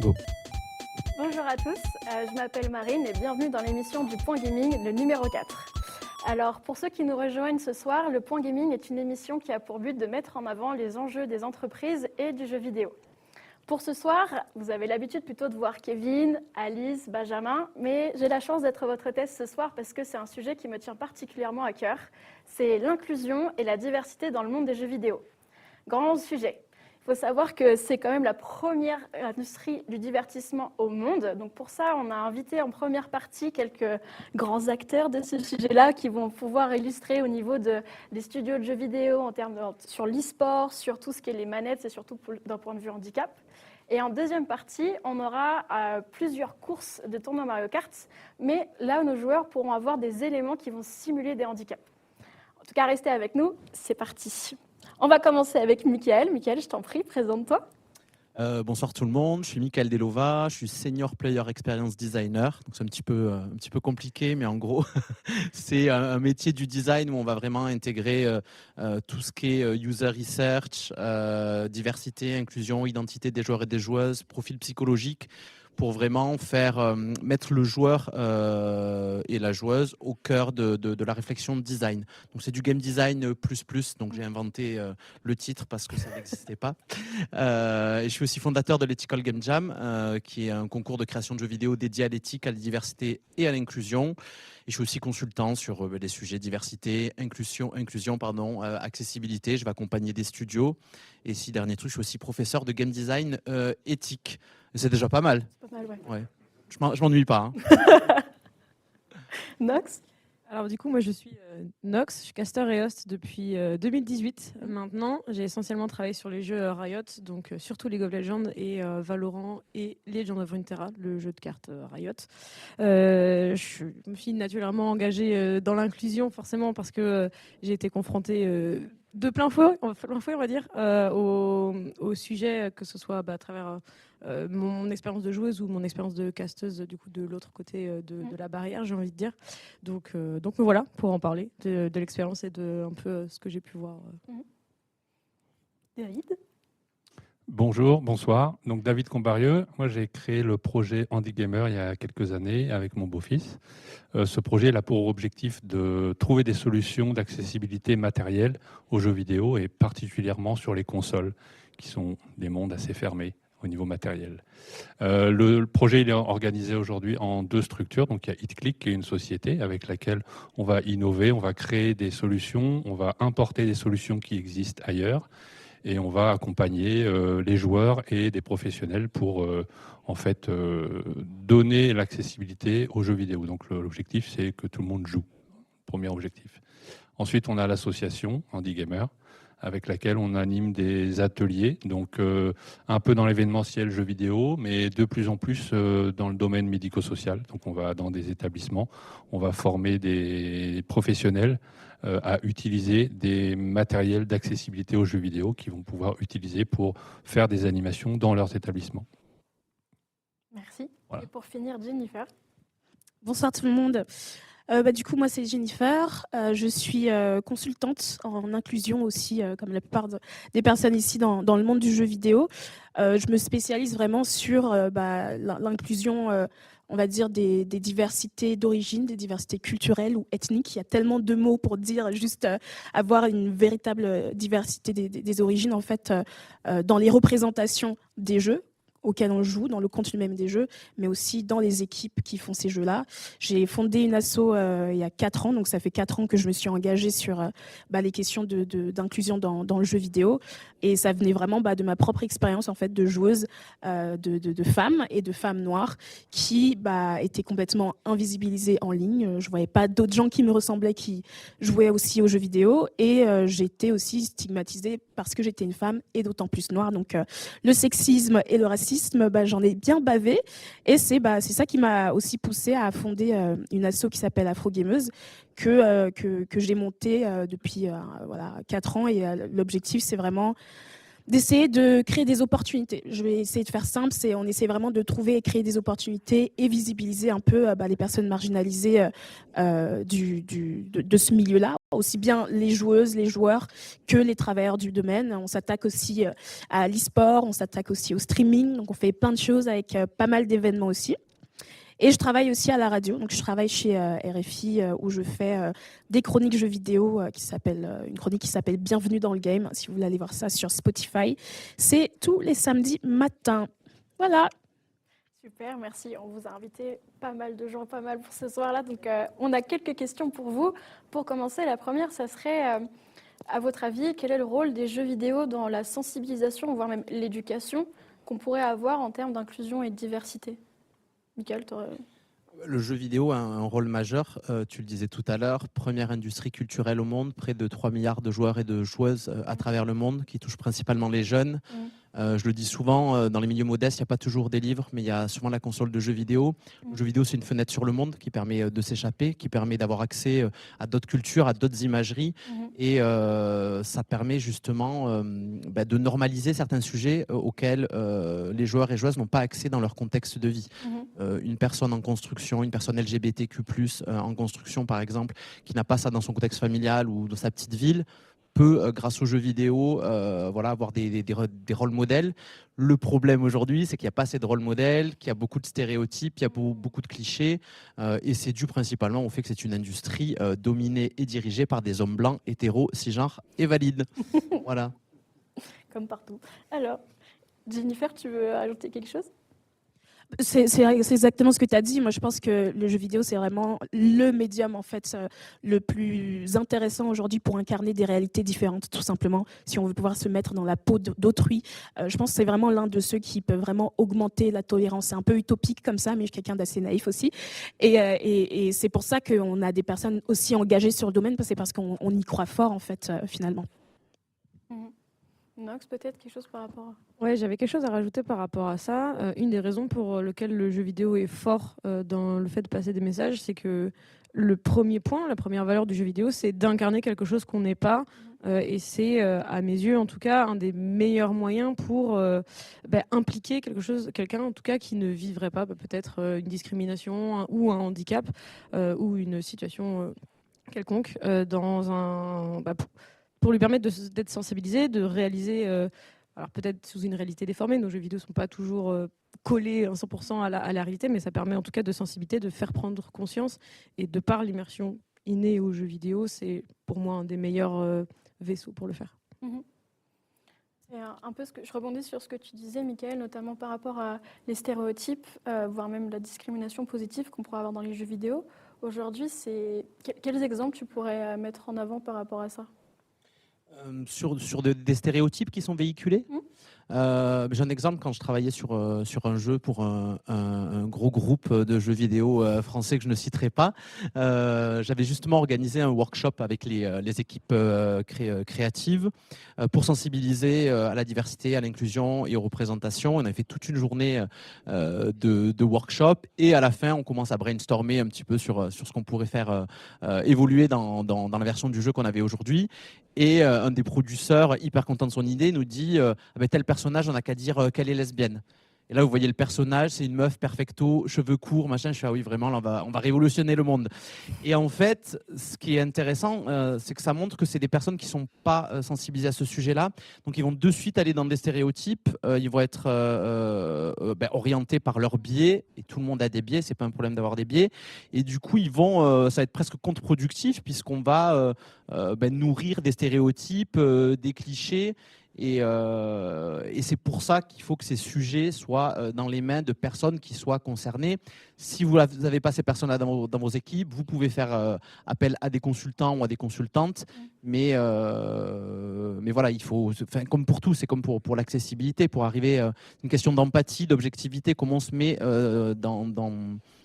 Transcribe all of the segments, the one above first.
Go. Bonjour à tous, je m'appelle Marine et bienvenue dans l'émission du Point Gaming, le numéro 4. Alors pour ceux qui nous rejoignent ce soir, le Point Gaming est une émission qui a pour but de mettre en avant les enjeux des entreprises et du jeu vidéo. Pour ce soir, vous avez l'habitude plutôt de voir Kevin, Alice, Benjamin, mais j'ai la chance d'être votre hôtesse ce soir parce que c'est un sujet qui me tient particulièrement à cœur. C'est l'inclusion et la diversité dans le monde des jeux vidéo. Grand sujet. Il faut savoir que c'est quand même la première industrie du divertissement au monde. Donc pour ça, on a invité en première partie quelques grands acteurs de ce sujet-là qui vont pouvoir illustrer au niveau des studios de jeux vidéo en termes sur l'e-sport, sur tout ce qui est les manettes et surtout d'un point de vue handicap. Et en deuxième partie, on aura plusieurs courses de tournois Mario Kart, mais là où nos joueurs pourront avoir des éléments qui vont simuler des handicaps. En tout cas, restez avec nous, c'est parti. On va commencer avec Mickaël. Mickaël, je t'en prie, présente-toi. Bonsoir tout le monde, je suis Mickaël Delova, je suis Senior Player Experience Designer. Donc c'est un petit peu compliqué, mais en gros, c'est un métier du design où on va vraiment intégrer tout ce qui est user research, diversité, inclusion, identité des joueurs et des joueuses, profil psychologique, pour vraiment mettre le joueur et la joueuse au cœur de la réflexion de design. Donc c'est du game design plus, donc j'ai inventé le titre parce que ça n'existait pas. Et je suis aussi fondateur de l'Ethical Game Jam, qui est un concours de création de jeux vidéo dédié à l'éthique, à la diversité et à l'inclusion. Et je suis aussi consultant sur les sujets diversité, inclusion, accessibilité. Je vais accompagner des studios. Et si dernier truc, je suis aussi professeur de game design éthique. Et c'est déjà pas mal. C'est pas mal, ouais. Ouais. Je m'ennuie pas. Hein. Nox. Alors du coup, moi je suis Nox, je suis caster et host depuis 2018 maintenant. J'ai essentiellement travaillé sur les jeux Riot, donc surtout League of Legends et Valorant et Legend of Runeterra, le jeu de cartes Riot. Je me suis naturellement engagée dans l'inclusion forcément parce que j'ai été confrontée de plein fouet, on va dire, au sujet, que ce soit à travers mon expérience de joueuse ou mon expérience de casteuse du coup de l'autre côté de la barrière, j'ai envie de dire. Donc me voilà pour en parler de l'expérience et de un peu ce que j'ai pu voir. David. Bonjour, bonsoir. Donc David Combarieux, moi j'ai créé le projet Handy Gamer il y a quelques années avec mon beau-fils. Ce projet a pour objectif de trouver des solutions d'accessibilité matérielle aux jeux vidéo et particulièrement sur les consoles, qui sont des mondes assez fermés au niveau matériel. Le projet il est organisé aujourd'hui en deux structures. Donc il y a HitClick qui est une société avec laquelle on va innover, on va créer des solutions, on va importer des solutions qui existent ailleurs. Et on va accompagner les joueurs et des professionnels pour donner l'accessibilité aux jeux vidéo. Donc l'objectif, c'est que tout le monde joue. Premier objectif. Ensuite, on a l'association Handy Gamer, avec laquelle on anime des ateliers, donc un peu dans l'événementiel jeux vidéo, mais de plus en plus dans le domaine médico-social. Donc on va dans des établissements, on va former des professionnels à utiliser des matériels d'accessibilité aux jeux vidéo qu'ils vont pouvoir utiliser pour faire des animations dans leurs établissements. Merci. Voilà. Et pour finir, Jennifer. Bonsoir tout le monde. Du coup, moi, c'est Jennifer. Je suis consultante en inclusion aussi, comme la plupart des personnes ici dans le monde du jeu vidéo. Je me spécialise vraiment sur l'inclusion, on va dire, des diversités d'origine, des diversités culturelles ou ethniques. Il y a tellement de mots pour dire juste avoir une véritable diversité des origines, en fait, dans les représentations des jeux auquel on joue, dans le contenu même des jeux, mais aussi dans les équipes qui font ces jeux-là. J'ai fondé une asso il y a 4 ans, donc ça fait 4 ans que je me suis engagée sur les questions d'inclusion dans le jeu vidéo, et ça venait vraiment de ma propre expérience en fait, de joueuse de femmes et de femmes noires qui étaient complètement invisibilisées en ligne. Je voyais pas d'autres gens qui me ressemblaient qui jouaient aussi aux jeux vidéo, et j'étais aussi stigmatisée parce que j'étais une femme et d'autant plus noire. Donc le sexisme et le racisme, j'en ai bien bavé, et c'est ça qui m'a aussi poussée à fonder une asso qui s'appelle Afro Gameuse que j'ai montée depuis 4 ans, et l'objectif c'est vraiment d'essayer de créer des opportunités. Je vais essayer de faire simple, on essaie vraiment de trouver et créer des opportunités et visibiliser un peu les personnes marginalisées de ce milieu-là, aussi bien les joueuses, les joueurs que les travailleurs du domaine. On s'attaque aussi à l'e-sport, on s'attaque aussi au streaming, donc on fait plein de choses avec pas mal d'événements aussi. Et je travaille aussi à la radio, donc je travaille chez RFI où je fais des chroniques jeux vidéo, une chronique qui s'appelle Bienvenue dans le game, si vous voulez aller voir ça sur Spotify. C'est tous les samedis matins. Voilà. Super, merci. On vous a invité pas mal de gens, pas mal pour ce soir-là. Donc, on a quelques questions pour vous. Pour commencer, la première, ça serait, à votre avis, quel est le rôle des jeux vidéo dans la sensibilisation, voire même l'éducation qu'on pourrait avoir en termes d'inclusion et de diversité? Michael, Le jeu vidéo a un rôle majeur, tu le disais tout à l'heure, première industrie culturelle au monde, près de 3 milliards de joueurs et de joueuses à travers le monde, qui touche principalement les jeunes. Je le dis souvent, dans les milieux modestes, il n'y a pas toujours des livres, mais il y a souvent la console de jeux vidéo. Le jeu vidéo, c'est une fenêtre sur le monde qui permet de s'échapper, qui permet d'avoir accès à d'autres cultures, à d'autres imageries. Et ça permet justement de normaliser certains sujets auxquels les joueurs et joueuses n'ont pas accès dans leur contexte de vie. Une personne en construction, une personne LGBTQ+, en construction par exemple, qui n'a pas ça dans son contexte familial ou dans sa petite ville, peut, grâce aux jeux vidéo, avoir des rôles modèles. Le problème aujourd'hui, c'est qu'il n'y a pas assez de rôles modèles, qu'il y a beaucoup de stéréotypes, il y a beaucoup de clichés, et c'est dû principalement au fait que c'est une industrie dominée et dirigée par des hommes blancs, hétéros, cisgenres et valides. Voilà. Comme partout. Alors, Jennifer, tu veux ajouter quelque chose? C'est exactement ce que tu as dit. Moi, je pense que le jeu vidéo, c'est vraiment le médium en fait, le plus intéressant aujourd'hui pour incarner des réalités différentes, tout simplement. Si on veut pouvoir se mettre dans la peau d'autrui, je pense que c'est vraiment l'un de ceux qui peut vraiment augmenter la tolérance. C'est un peu utopique comme ça, mais je suis quelqu'un d'assez naïf aussi. Et c'est pour ça qu'on a des personnes aussi engagées sur le domaine, c'est parce qu'on y croit fort, en fait, finalement. Nox, peut-être quelque chose par rapport à... Ouais, j'avais quelque chose à rajouter par rapport à ça. Une des raisons pour lesquelles le jeu vidéo est fort dans le fait de passer des messages, c'est que le premier point, la première valeur du jeu vidéo, c'est d'incarner quelque chose qu'on n'est pas. Et c'est, à mes yeux, en tout cas, un des meilleurs moyens pour impliquer quelqu'un, en tout cas, qui ne vivrait pas peut-être une discrimination ou un handicap ou une situation quelconque dans un... pour lui permettre d'être sensibilisé, de réaliser... alors peut-être sous une réalité déformée, nos jeux vidéo ne sont pas toujours collés à 100% à la réalité, mais ça permet en tout cas de sensibilité, de faire prendre conscience. Et de par l'immersion innée aux jeux vidéo, c'est pour moi un des meilleurs vaisseaux pour le faire. C'est un peu je rebondis sur ce que tu disais, Michael, notamment par rapport à les stéréotypes, voire même la discrimination positive qu'on pourrait avoir dans les jeux vidéo. Aujourd'hui, quels exemples tu pourrais mettre en avant par rapport à ça? Sur des stéréotypes qui sont véhiculés. J'ai un exemple quand je travaillais sur un jeu pour un gros groupe de jeux vidéo français que je ne citerai pas. J'avais justement organisé un workshop avec les équipes créatives pour sensibiliser à la diversité, à l'inclusion et aux représentations. On a fait toute une journée de workshop et à la fin, on commence à brainstormer un petit peu sur ce qu'on pourrait faire évoluer dans la version du jeu qu'on avait aujourd'hui. Et un des producteurs, hyper content de son idée, nous dit tel personnage, on n'a qu'à dire qu'elle est lesbienne. Et là, vous voyez le personnage, c'est une meuf perfecto, cheveux courts, machin. Je fais, ah oui, vraiment, là, on va révolutionner le monde. Et en fait, ce qui est intéressant, c'est que ça montre que c'est des personnes qui ne sont pas sensibilisées à ce sujet-là. Donc, ils vont de suite aller dans des stéréotypes. Ils vont être orientés par leurs biais. Et tout le monde a des biais, ce n'est pas un problème d'avoir des biais. Et du coup, ça va être presque contre-productif puisqu'on va nourrir des stéréotypes, des clichés. Et c'est pour ça qu'il faut que ces sujets soient dans les mains de personnes qui soient concernées. Si vous n'avez pas ces personnes-là dans vos équipes, vous pouvez faire appel à des consultants ou à des consultantes. Mais voilà, il faut, comme pour tout, c'est comme pour l'accessibilité, pour arriver à une question d'empathie, d'objectivité, comment on se met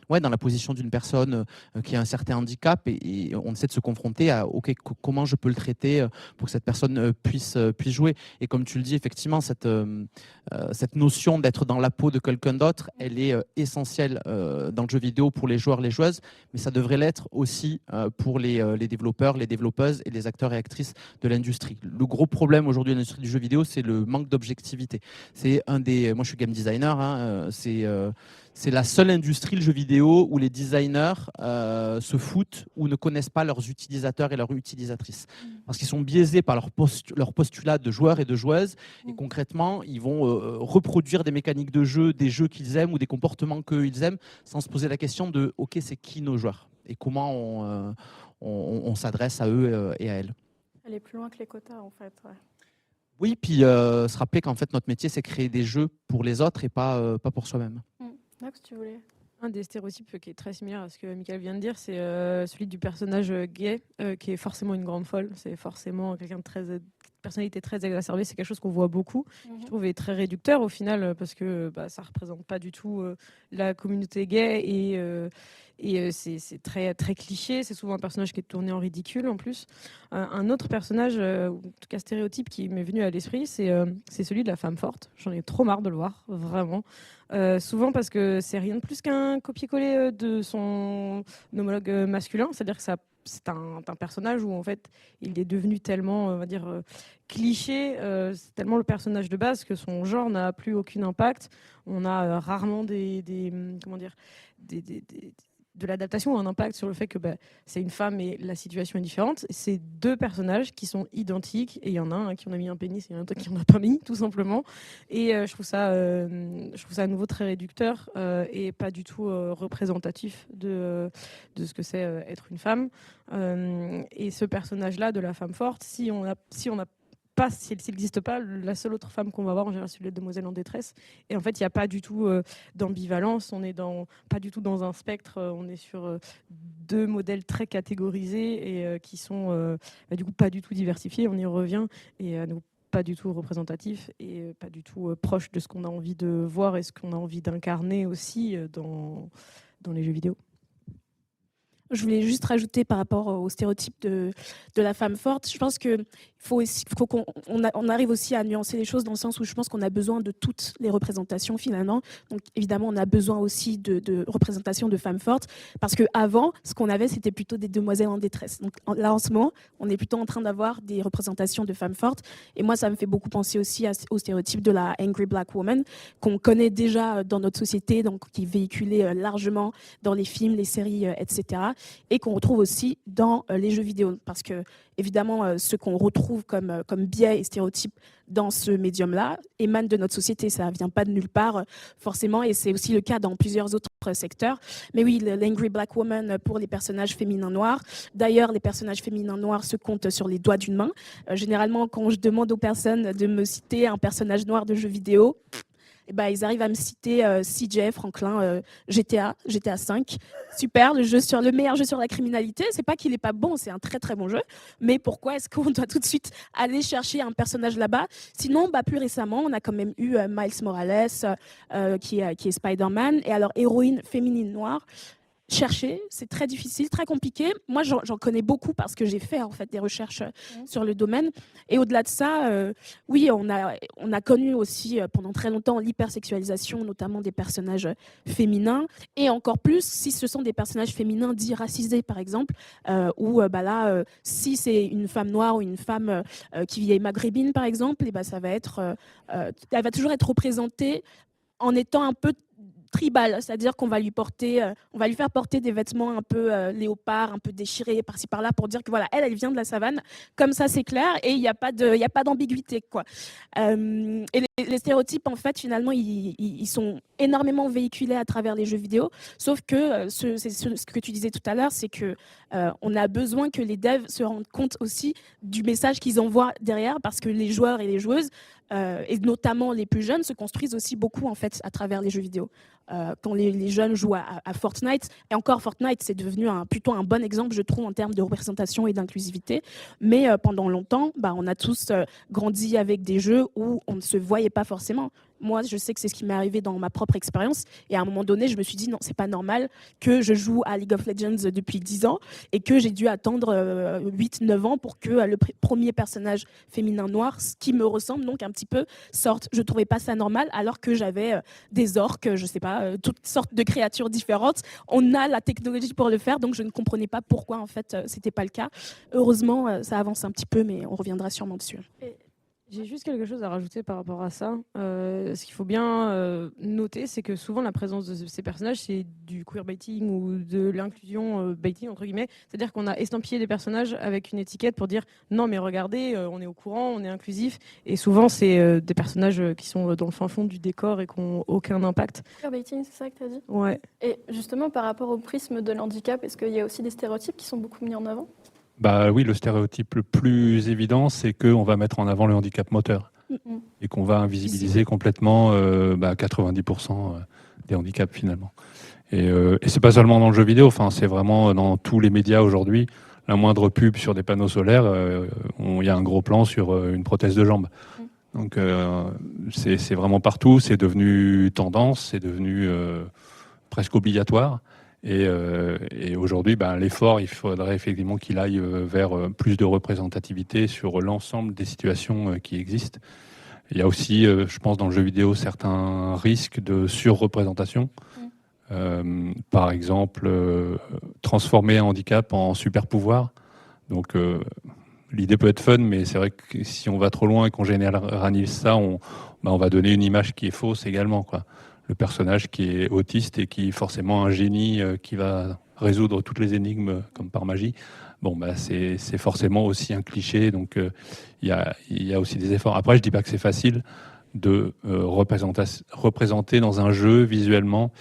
ouais, dans la position d'une personne qui a un certain handicap et on essaie de se confronter à comment je peux le traiter pour que cette personne puisse jouer. Et comme tu le dis, effectivement, cette notion d'être dans la peau de quelqu'un d'autre, elle est essentielle dans le jeu vidéo pour les joueurs, les joueuses, mais ça devrait l'être aussi pour les développeurs, les développeuses et les acteurs et actrices de l'industrie. Le gros problème aujourd'hui de l'industrie du jeu vidéo, c'est le manque d'objectivité. Moi, je suis game designer, hein, c'est la seule industrie, le jeu vidéo, où les designers se foutent ou ne connaissent pas leurs utilisateurs et leurs utilisatrices. Parce qu'ils sont biaisés par leur postulat de joueurs et de joueuses. Et concrètement, ils vont reproduire des mécaniques de jeu, des jeux qu'ils aiment ou des comportements qu'ils aiment, sans se poser la question de « Ok, c'est qui nos joueurs ?» et comment on s'adresse à eux et à elles. Aller plus loin que les quotas, en fait. Ouais. Oui, puis se rappeler qu'en fait, notre métier, c'est créer des jeux pour les autres et pas pour soi-même. Nox, tu voulais... Un des stéréotypes qui est très similaire à ce que Michael vient de dire, c'est celui du personnage gay, qui est forcément une grande folle. C'est forcément quelqu'un de personnalité très exacerbée. C'est quelque chose qu'on voit beaucoup, je trouve, est très réducteur au final, parce que ça ne représente pas du tout la communauté gay et c'est très, très cliché. C'est souvent un personnage qui est tourné en ridicule en plus. Un autre personnage, en tout cas stéréotype, qui m'est venu à l'esprit, c'est celui de la femme forte. J'en ai trop marre de le voir, vraiment. Souvent parce que c'est rien de plus qu'un copier-coller de son homologue masculin, c'est-à-dire que c'est un personnage où en fait il est devenu tellement, on va dire, cliché, c'est tellement le personnage de base que son genre n'a plus aucun impact. On a rarement de l'adaptation, un impact sur le fait que c'est une femme et la situation est différente. C'est deux personnages qui sont identiques et il y en a un qui en a mis un pénis et il y en a un qui en a pas mis, tout simplement. Et je trouve ça à nouveau très réducteur et pas du tout représentatif de ce que c'est être une femme. Et ce personnage-là de la femme forte, si on n'a pas, s'il n'existe pas, la seule autre femme qu'on va voir en général, c'est la demoiselle en détresse. Et en fait, il n'y a pas du tout d'ambivalence, on n'est pas du tout dans un spectre, on est sur deux modèles très catégorisés et qui sont du coup pas du tout diversifiés, on y revient, et à nouveau pas du tout représentatif et pas du tout proche de ce qu'on a envie de voir et ce qu'on a envie d'incarner aussi dans les jeux vidéo. Je voulais juste rajouter par rapport au stéréotype de la femme forte. Je pense qu'il faut qu'on arrive aussi à nuancer les choses dans le sens où je pense qu'on a besoin de toutes les représentations finalement. Donc évidemment, on a besoin aussi de représentations de femmes fortes parce qu'avant, ce qu'on avait, c'était plutôt des demoiselles en détresse. Donc là, en ce moment, on est plutôt en train d'avoir des représentations de femmes fortes. Et moi, ça me fait beaucoup penser aussi au stéréotype de la Angry Black Woman qu'on connaît déjà dans notre société, donc qui est véhiculé largement dans les films, les séries, etc. Et qu'on retrouve aussi dans les jeux vidéo. Parce que, évidemment, ce qu'on retrouve comme biais et stéréotypes dans ce médium-là émane de notre société. Ça ne vient pas de nulle part, forcément, et c'est aussi le cas dans plusieurs autres secteurs. Mais oui, l'Angry Black Woman pour les personnages féminins noirs. D'ailleurs, les personnages féminins noirs se comptent sur les doigts d'une main. Généralement, quand je demande aux personnes de me citer un personnage noir de jeu vidéo, ils arrivent à me citer CJ, Franklin, GTA 5. Super, le meilleur jeu sur la criminalité. C'est pas qu'il n'est pas bon, c'est un très très bon jeu. Mais pourquoi est-ce qu'on doit tout de suite aller chercher un personnage là-bas? Sinon, plus récemment, on a quand même eu Miles Morales, qui est Spider-Man. Et alors, héroïne féminine noire. Chercher, c'est très difficile, très compliqué. Moi, j'en connais beaucoup parce que j'ai fait en fait des recherches sur le domaine. Et au-delà de ça, oui, on a connu aussi pendant très longtemps l'hypersexualisation, notamment des personnages féminins, et encore plus si ce sont des personnages féminins dits racisés, par exemple, où si c'est une femme noire ou une femme qui est maghrébine, par exemple, ça va être, elle va toujours être représentée en étant un peu tribal, c'est-à-dire qu'on va lui faire porter des vêtements un peu léopard, un peu déchirés par-ci par-là pour dire que voilà, elle vient de la savane, comme ça c'est clair et il n'y a pas d'ambiguïté quoi. Et les stéréotypes en fait finalement ils sont énormément véhiculés à travers les jeux vidéo, sauf que ce que tu disais tout à l'heure, c'est que on a besoin que les devs se rendent compte aussi du message qu'ils envoient derrière, parce que les joueurs et les joueuses et notamment les plus jeunes se construisent aussi beaucoup en fait à travers les jeux vidéo. Quand les jeunes jouent à Fortnite, et encore Fortnite c'est devenu plutôt un bon exemple je trouve en termes de représentation et d'inclusivité, mais pendant longtemps on a tous grandi avec des jeux où on ne se voyait pas forcément. Moi, je sais que c'est ce qui m'est arrivé dans ma propre expérience. Et à un moment donné, je me suis dit, non, c'est pas normal que je joue à League of Legends depuis 10 ans et que j'ai dû attendre 8-9 ans pour que le premier personnage féminin noir, ce qui me ressemble donc un petit peu, sorte. Je trouvais pas ça normal alors que j'avais des orques, je sais pas, toutes sortes de créatures différentes. On a la technologie pour le faire, donc je ne comprenais pas pourquoi en fait c'était pas le cas. Heureusement, ça avance un petit peu, mais on reviendra sûrement dessus. J'ai juste quelque chose à rajouter par rapport à ça. Ce qu'il faut bien noter, c'est que souvent la présence de ces personnages, c'est du queerbaiting ou de l'inclusion baiting, entre guillemets. C'est-à-dire qu'on a estampillé des personnages avec une étiquette pour dire non, mais regardez, on est au courant, on est inclusif. Et souvent, c'est des personnages qui sont dans le fin fond du décor et qui n'ont aucun impact. Queerbaiting, c'est ça que tu as dit? Ouais. Et justement, par rapport au prisme de l'handicap, est-ce qu'il y a aussi des stéréotypes qui sont beaucoup mis en avant? Bah oui, le stéréotype le plus évident, c'est qu'on va mettre en avant le handicap moteur et qu'on va invisibiliser complètement 90% des handicaps finalement. Et c'est pas seulement dans le jeu vidéo, enfin c'est vraiment dans tous les médias aujourd'hui. La moindre pub sur des panneaux solaires, il y a un gros plan sur une prothèse de jambe. Donc c'est vraiment partout, c'est devenu tendance, c'est devenu presque obligatoire. Et aujourd'hui, l'effort, il faudrait effectivement qu'il aille vers plus de représentativité sur l'ensemble des situations qui existent. Il y a aussi, je pense, dans le jeu vidéo, certains risques de surreprésentation. Par exemple, transformer un handicap en super pouvoir. Donc, l'idée peut être fun, mais c'est vrai que si on va trop loin et qu'on généralise ça, on va donner une image qui est fausse également, quoi. Le personnage qui est autiste et qui est forcément un génie qui va résoudre toutes les énigmes comme par magie, c'est forcément aussi un cliché. Donc il y a aussi des efforts. Après, je dis pas que c'est facile de représenter dans un jeu visuellement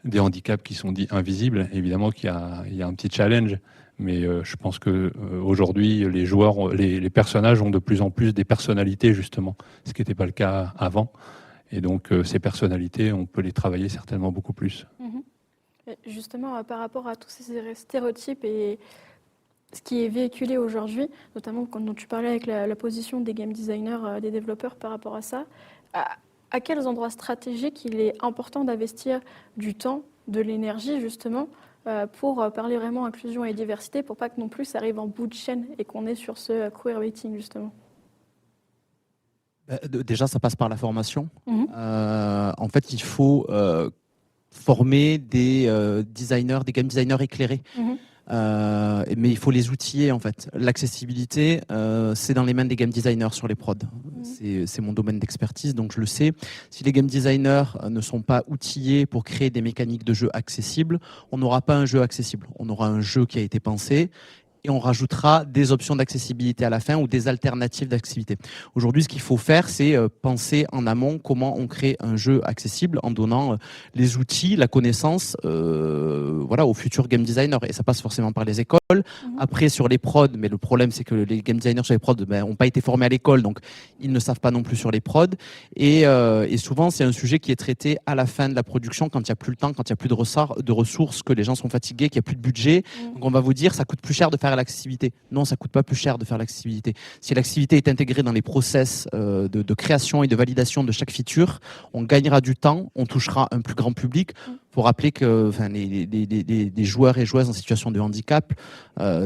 des handicaps qui sont dits invisibles. Évidemment qu'il y a un petit challenge, mais je pense que aujourd'hui les joueurs, les personnages ont de plus en plus des personnalités justement, ce qui n'était pas le cas avant. Et donc, ces personnalités, on peut les travailler certainement beaucoup plus. Justement, par rapport à tous ces stéréotypes et ce qui est véhiculé aujourd'hui, notamment quand tu parlais avec la position des game designers, des développeurs par rapport à ça, à quels endroits stratégiques il est important d'investir du temps, de l'énergie, justement, pour parler vraiment inclusion et diversité, pour pas que non plus ça arrive en bout de chaîne et qu'on est sur ce queerbaiting, justement? Déjà, ça passe par la formation. En fait, il faut former des designers, des game designers éclairés. Mais il faut les outiller, en fait. L'accessibilité, c'est dans les mains des game designers sur les prods. C'est mon domaine d'expertise, donc je le sais. Si les game designers ne sont pas outillés pour créer des mécaniques de jeu accessibles, on n'aura pas un jeu accessible. On aura un jeu qui a été pensé et on rajoutera des options d'accessibilité à la fin ou des alternatives d'accessibilité. Aujourd'hui, ce qu'il faut faire, c'est penser en amont comment on crée un jeu accessible en donnant les outils, la connaissance aux futurs game designers. Et ça passe forcément par les écoles. Après, sur les prods, mais le problème, c'est que les game designers sur les prods n'ont pas été formés à l'école, donc ils ne savent pas non plus sur les prods. Et souvent, c'est un sujet qui est traité à la fin de la production, quand il n'y a plus le temps, quand il n'y a plus de ressources, que les gens sont fatigués, qu'il n'y a plus de budget. Donc on va vous dire, ça coûte plus cher de faire l'accessibilité. Non, ça coûte pas plus cher de faire l'accessibilité. Si l'accessibilité est intégrée dans les process de création et de validation de chaque feature, on gagnera du temps, on touchera un plus grand public. Il faut rappeler que les joueurs et joueuses en situation de handicap,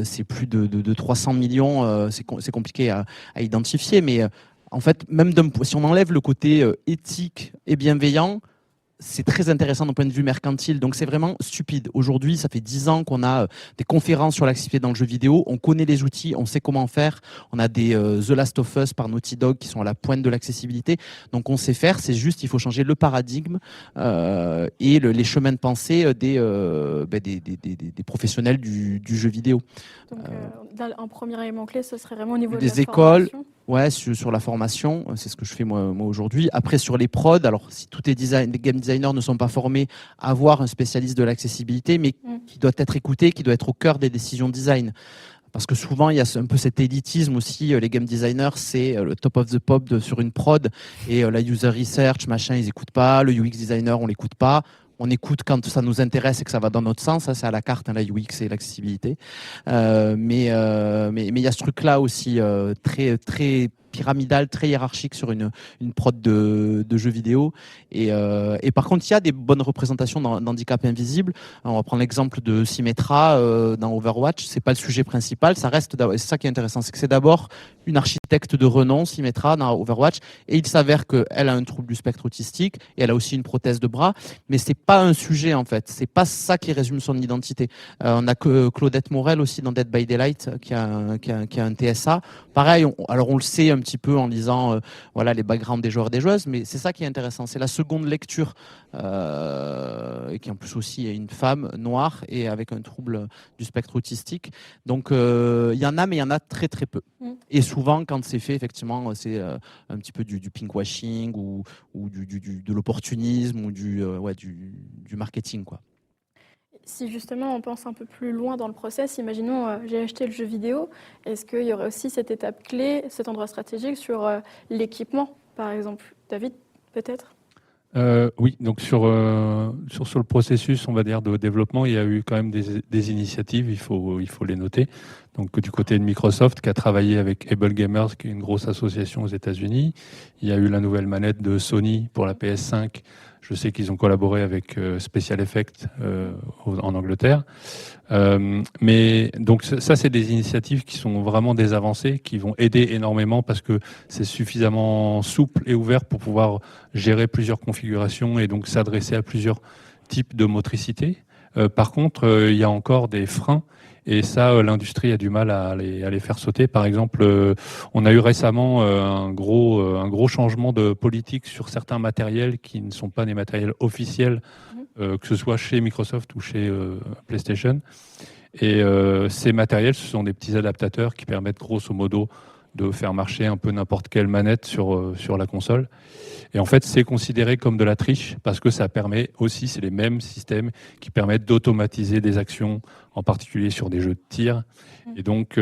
c'est plus de 300 millions, c'est compliqué à identifier, mais en fait, même si on enlève le côté éthique et bienveillant, c'est très intéressant d'un point de vue mercantile, donc c'est vraiment stupide. Aujourd'hui, ça fait 10 ans qu'on a des conférences sur l'accessibilité dans le jeu vidéo, on connaît les outils, on sait comment faire, on a des The Last of Us par Naughty Dog qui sont à la pointe de l'accessibilité, donc on sait faire, c'est juste, il faut changer le paradigme et les chemins de pensée des professionnels du jeu vidéo. Donc un premier élément clé, ce serait vraiment au niveau des de la écoles. formation. Ouais, sur la formation, c'est ce que je fais moi aujourd'hui. Après, sur les prods, alors si tous les game designers ne sont pas formés, avoir un spécialiste de l'accessibilité, mais qui doit être écouté, qui doit être au cœur des décisions design. Parce que souvent, il y a un peu cet élitisme aussi. Les game designers, c'est le top of the pop sur une prod. Et la user research, machin, ils n'écoutent pas. Le UX designer, on l'écoute pas. On écoute quand ça nous intéresse et que ça va dans notre sens. Ça, c'est à la carte, la UX et l'accessibilité. Mais il y a ce truc-là aussi très, très pyramidal, très hiérarchique sur une prod de jeux vidéo. Et par contre, il y a des bonnes représentations d'handicap invisible. On va prendre l'exemple de Symmetra dans Overwatch. C'est pas le sujet principal. Ça reste, c'est ça qui est intéressant, c'est que c'est d'abord une architecte de renom, Symmetra, dans Overwatch, et il s'avère qu'elle a un trouble du spectre autistique et elle a aussi une prothèse de bras, mais c'est pas un sujet en fait. C'est pas ça qui résume son identité. On a que Claudette Morel aussi dans Dead by Daylight qui a un TSA. Pareil, alors on le sait un petit peu en lisant voilà, les backgrounds des joueurs et des joueuses, mais c'est ça qui est intéressant. C'est la seconde lecture et qui en plus aussi est une femme noire et avec un trouble du spectre autistique. Donc il y en a, mais il y en a très très peu. Et souvent, quand c'est fait, effectivement, c'est un petit peu du pinkwashing ou de l'opportunisme ou du marketing, quoi. Si justement on pense un peu plus loin dans le process, imaginons j'ai acheté le jeu vidéo, est-ce qu'il y aurait aussi cette étape clé, cet endroit stratégique sur l'équipement, par exemple? David, peut-être? Oui, donc sur le processus, on va dire, de développement, il y a eu quand même des initiatives, il faut les noter. Donc du côté de Microsoft, qui a travaillé avec Able Gamers, qui est une grosse association aux États-Unis. Il y a eu la nouvelle manette de Sony pour la PS5. Je sais qu'ils ont collaboré avec Special Effects en Angleterre. Mais donc ça, c'est des initiatives qui sont vraiment des avancées, qui vont aider énormément parce que c'est suffisamment souple et ouvert pour pouvoir gérer plusieurs configurations et donc s'adresser à plusieurs types de motricité. Par contre, il y a encore des freins. Et ça, l'industrie a du mal à les faire sauter. Par exemple, on a eu récemment un gros changement de politique sur certains matériels qui ne sont pas des matériels officiels, que ce soit chez Microsoft ou chez PlayStation. Et ces matériels, ce sont des petits adaptateurs qui permettent grosso modo de faire marcher un peu n'importe quelle manette sur la console. Et en fait, c'est considéré comme de la triche parce que ça permet aussi, c'est les mêmes systèmes qui permettent d'automatiser des actions, en particulier sur des jeux de tir. Et donc,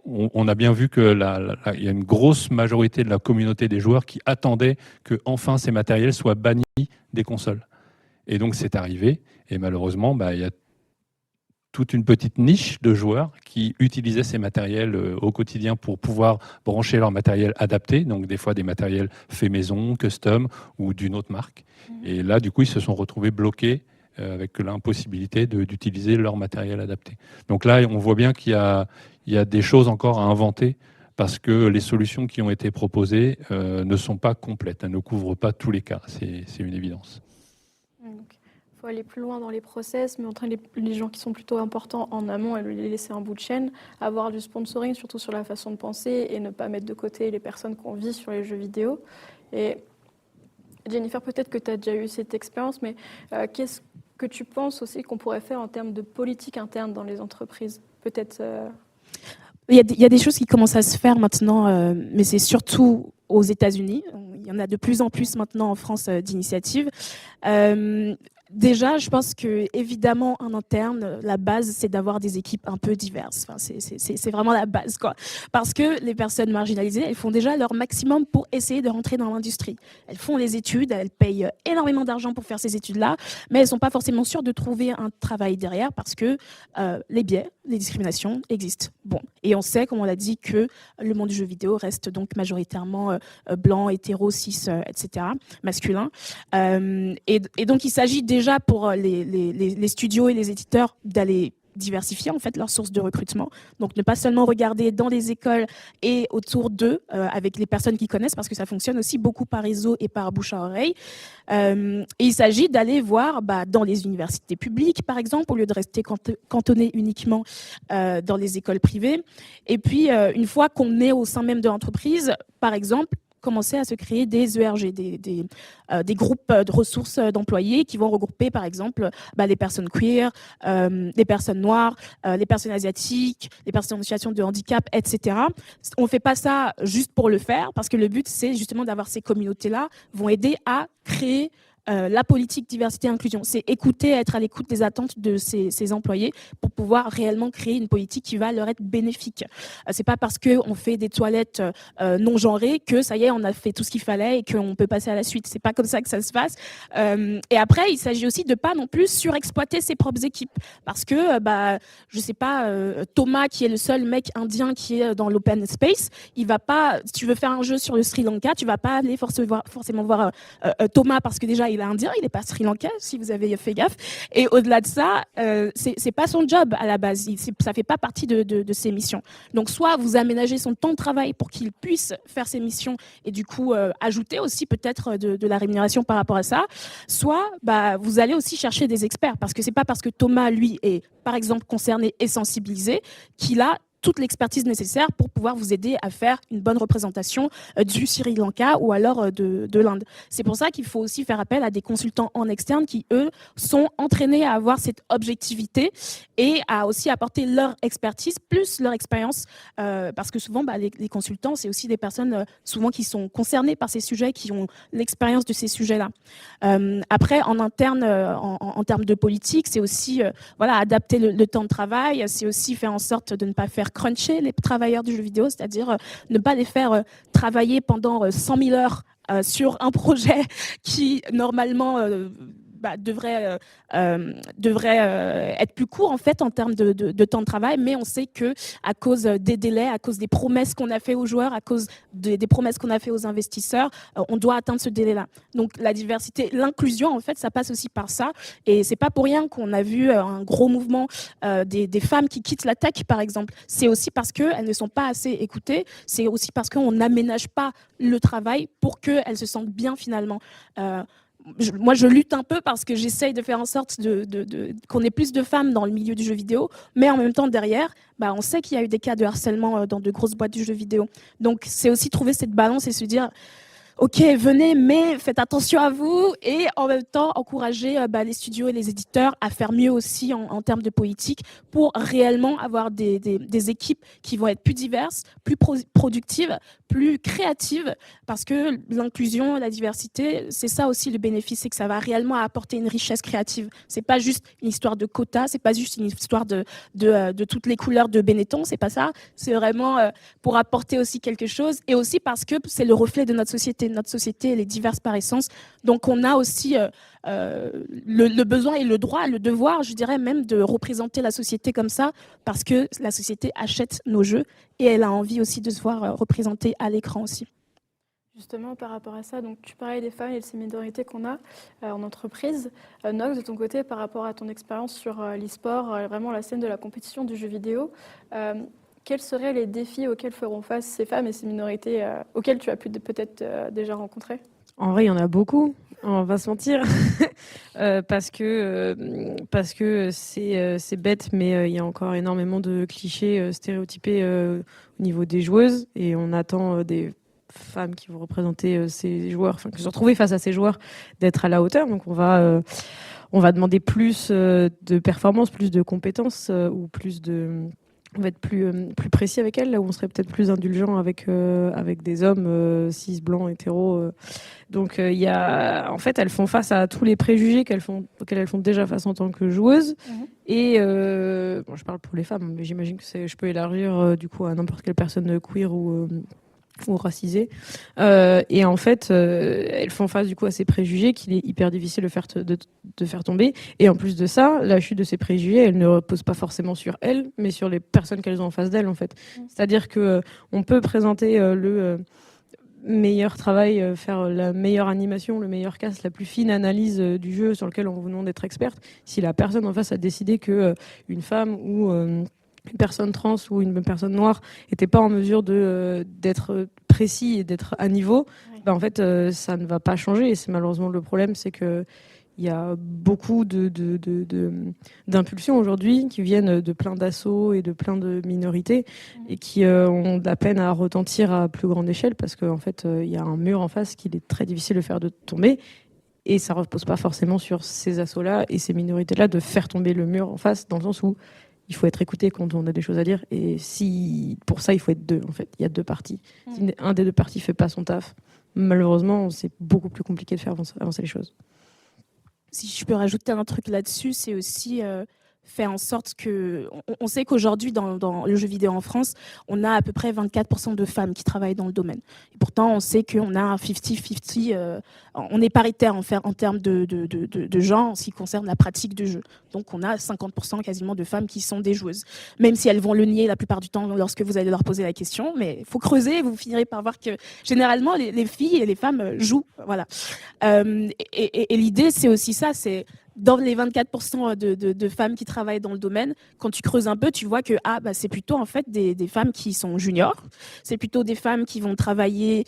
on a bien vu qu'il y a une grosse majorité de la communauté des joueurs qui attendaient que enfin ces matériels soient bannis des consoles. Et donc, c'est arrivé. Et malheureusement, il y a toute une petite niche de joueurs qui utilisaient ces matériels au quotidien pour pouvoir brancher leur matériel adapté, donc des fois des matériels faits maison, custom ou d'une autre marque. Et là, du coup, ils se sont retrouvés bloqués avec l'impossibilité d'utiliser leur matériel adapté. Donc là, on voit bien qu'il y a des choses encore à inventer parce que les solutions qui ont été proposées ne sont pas complètes, elles ne couvrent pas tous les cas, c'est une évidence. Il faut aller plus loin dans les process, mais entraîner les gens qui sont plutôt importants en amont et les laisser un bout de chaîne, avoir du sponsoring, surtout sur la façon de penser, et ne pas mettre de côté les personnes qu'on vit sur les jeux vidéo. Et Jennifer, peut-être que tu as déjà eu cette expérience, mais qu'est-ce que tu penses aussi qu'on pourrait faire en termes de politique interne dans les entreprises? Peut-être... Il y a des choses qui commencent à se faire maintenant, mais c'est surtout aux États-Unis. Il y en a de plus en plus maintenant en France d'initiatives. Déjà, je pense que évidemment en interne, la base c'est d'avoir des équipes un peu diverses. Enfin, c'est vraiment la base, quoi. Parce que les personnes marginalisées, elles font déjà leur maximum pour essayer de rentrer dans l'industrie. Elles font les études, elles payent énormément d'argent pour faire ces études-là, mais elles sont pas forcément sûres de trouver un travail derrière parce que les biais, les discriminations existent. Bon, et on sait, comme on l'a dit, que le monde du jeu vidéo reste donc majoritairement blanc, hétéro, cis, etc., masculin. Et donc il s'agit déjà pour les studios et les éditeurs d'aller diversifier en fait leurs sources de recrutement. Donc ne pas seulement regarder dans les écoles et autour d'eux avec les personnes qui connaissent, parce que ça fonctionne aussi beaucoup par réseau et par bouche à oreille. Et il s'agit d'aller voir dans les universités publiques, par exemple, au lieu de rester cantonné uniquement dans les écoles privées. Et puis une fois qu'on est au sein même de l'entreprise, par exemple, commencer à se créer des ERG, des groupes de ressources d'employés qui vont regrouper par exemple les personnes queer, les personnes noires, les personnes asiatiques, les personnes en situation de handicap, etc. On ne fait pas ça juste pour le faire, parce que le but c'est justement d'avoir ces communautés-là vont aider à créer la politique diversité et inclusion. C'est écouter, être à l'écoute des attentes de ces employés pour pouvoir réellement créer une politique qui va leur être bénéfique. C'est pas parce qu'on fait des toilettes non genrées que ça y est, on a fait tout ce qu'il fallait et qu'on peut passer à la suite. C'est pas comme ça que ça se passe. Et après, il s'agit aussi de pas non plus surexploiter ses propres équipes. Parce que, je sais pas, Thomas, qui est le seul mec indien qui est dans l'open space, il va pas, si tu veux faire un jeu sur le Sri Lanka, tu vas pas aller forcément voir Thomas parce que déjà il est indien, il est pas Sri Lankais, si vous avez fait gaffe. Et au-delà de ça, c'est pas son job à la base. Ça fait pas partie de ses missions. Donc soit vous aménagez son temps de travail pour qu'il puisse faire ses missions et du coup ajouter aussi peut-être de la rémunération par rapport à ça, soit vous allez aussi chercher des experts parce que c'est pas parce que Thomas lui est par exemple concerné et sensibilisé qu'il a toute l'expertise nécessaire pour pouvoir vous aider à faire une bonne représentation du Sri Lanka ou alors de l'Inde. C'est pour ça qu'il faut aussi faire appel à des consultants en externe qui, eux, sont entraînés à avoir cette objectivité et à aussi apporter leur expertise plus leur expérience parce que souvent, les consultants, c'est aussi des personnes souvent qui sont concernées par ces sujets, qui ont l'expérience de ces sujets-là. Après, en interne, en termes de politique, c'est aussi adapter le temps de travail, c'est aussi faire en sorte de ne pas faire cruncher les travailleurs du jeu vidéo, c'est-à-dire ne pas les faire travailler pendant 100 000 heures sur un projet qui normalement devrait être plus court en fait en termes de temps de travail, mais on sait que à cause des délais, à cause des promesses qu'on a fait aux joueurs, à cause des promesses qu'on a fait aux investisseurs, on doit atteindre ce délai-là. Donc la diversité, l'inclusion en fait, ça passe aussi par ça, et c'est pas pour rien qu'on a vu un gros mouvement des femmes qui quittent la tech par exemple. C'est aussi parce qu'elles ne sont pas assez écoutées, c'est aussi parce qu'on n'aménage pas le travail pour qu'elles se sentent bien finalement. Moi, je lutte un peu parce que j'essaye de faire en sorte qu'on ait plus de femmes dans le milieu du jeu vidéo, mais en même temps, derrière, on sait qu'il y a eu des cas de harcèlement dans de grosses boîtes du jeu vidéo. Donc, c'est aussi trouver cette balance et se dire, ok, venez, mais faites attention à vous et en même temps, encourager les studios et les éditeurs à faire mieux aussi en termes de politique pour réellement avoir des équipes qui vont être plus diverses, plus productives, plus créatives, parce que l'inclusion, la diversité, c'est ça aussi le bénéfice, c'est que ça va réellement apporter une richesse créative. C'est pas juste une histoire de quotas, c'est pas juste une histoire de toutes les couleurs de Benetton, c'est pas ça. C'est vraiment pour apporter aussi quelque chose, et aussi parce que c'est le reflet de notre société. Notre société, elle est diverse par essence, donc on a aussi le besoin et le droit, le devoir, je dirais même, de représenter la société comme ça, parce que la société achète nos jeux et elle a envie aussi de se voir représentée à l'écran aussi. Justement, par rapport à ça, donc tu parlais des femmes et de ces minorités qu'on a en entreprise. Nox, de ton côté, par rapport à ton expérience sur l'e-sport, vraiment la scène de la compétition du jeu vidéo, quels seraient les défis auxquels feront face ces femmes et ces minorités auxquelles tu as pu peut-être déjà rencontrer ? En vrai, il y en a beaucoup, on va pas se mentir, parce que c'est bête, mais il y a encore énormément de clichés stéréotypés au niveau des joueuses, et on attend des femmes qui vont représenter ces joueurs, enfin, qui se retrouvent face à ces joueurs, d'être à la hauteur. Donc on va demander plus de performance, plus de compétences, ou plus de... On va être plus précis avec elles, là où on serait peut-être plus indulgent avec des hommes cis, blancs, hétéros. Donc en fait, elles font face à tous les préjugés auxquels elles font déjà face en tant que joueuses. Et je parle pour les femmes, mais j'imagine que je peux élargir du coup à n'importe quelle personne queer ou racisée. Et en fait, elles font face du coup à ces préjugés qu'il est hyper difficile de faire tomber. Et en plus de ça, la chute de ces préjugés, elle ne repose pas forcément sur elles, mais sur les personnes qu'elles ont en face d'elles, en fait. C'est-à-dire que on peut présenter le meilleur travail, faire la meilleure animation, le meilleur cast, la plus fine analyse du jeu sur lequel on vous demande d'être experte. Si la personne en face a décidé que une femme ou une personne trans ou une personne noire n'était pas en mesure d'être précis et d'être à niveau, en fait, ça ne va pas changer. Et c'est malheureusement le problème, c'est que il y a beaucoup d'impulsions aujourd'hui qui viennent de plein d'assauts et de plein de minorités et qui ont de la peine à retentir à plus grande échelle parce qu'en fait, il y a un mur en face qu'il est très difficile de faire tomber. Et ça ne repose pas forcément sur ces assauts-là et ces minorités-là de faire tomber le mur en face, dans le sens où il faut être écouté quand on a des choses à dire. Et pour ça, il faut être deux, en fait. Il y a deux parties. Si un des deux parties ne fait pas son taf, malheureusement, c'est beaucoup plus compliqué de faire avancer les choses. si je peux rajouter un truc là-dessus, c'est aussi faire en sorte que... On sait qu'aujourd'hui, dans le jeu vidéo en France, on a à peu près 24% de femmes qui travaillent dans le domaine. Et pourtant, on sait qu'on a un 50-50, on est paritaire en termes de genre en ce qui concerne la pratique de jeu. Donc, on a 50% quasiment de femmes qui sont des joueuses. Même si elles vont le nier la plupart du temps lorsque vous allez leur poser la question. Mais il faut creuser et vous finirez par voir que généralement, les filles et les femmes jouent. Voilà. Et l'idée, c'est aussi ça, c'est dans les 24% de femmes qui travaillent dans le domaine, quand tu creuses un peu, tu vois que c'est plutôt en fait des femmes qui sont juniors, c'est plutôt des femmes qui vont travailler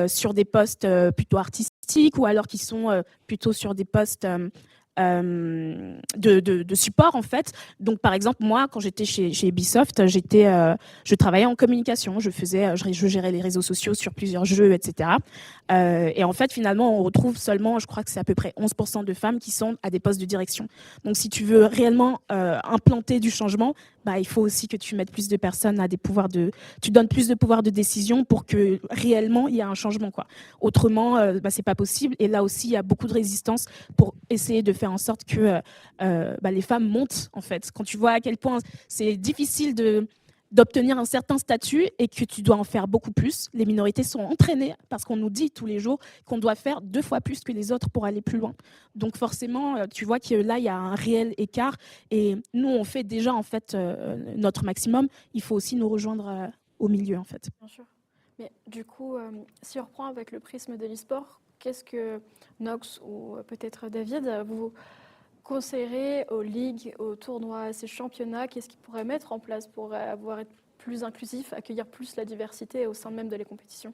sur des postes plutôt artistiques ou alors qui sont plutôt sur des postes de support en fait. Donc par exemple moi quand j'étais chez Ubisoft, je travaillais en communication, je gérais les réseaux sociaux sur plusieurs jeux, etc. Et en fait finalement on retrouve seulement, je crois que c'est à peu près 11% de femmes qui sont à des postes de direction. Donc si tu veux réellement implanter du changement, il faut aussi que tu mettes plus de personnes à des pouvoirs tu donnes plus de pouvoir de décision pour que réellement il y ait un changement quoi. Autrement c'est pas possible, et là aussi il y a beaucoup de résistance pour essayer de faire en sorte que les femmes montent en fait. Quand tu vois à quel point c'est difficile d'obtenir un certain statut et que tu dois en faire beaucoup plus, les minorités sont entraînées parce qu'on nous dit tous les jours qu'on doit faire 2 fois plus que les autres pour aller plus loin. Donc forcément, tu vois que là, il y a un réel écart, et nous, on fait déjà en fait notre maximum. Il faut aussi nous rejoindre au milieu en fait. Bien sûr. Mais du coup, si on reprend avec le prisme de l'e-sport, qu'est-ce que Nox ou peut-être David, vous conseillerez aux ligues, aux tournois, à ces championnats, qu'est-ce qu'ils pourraient mettre en place pour être plus inclusif, accueillir plus la diversité au sein même de les compétitions?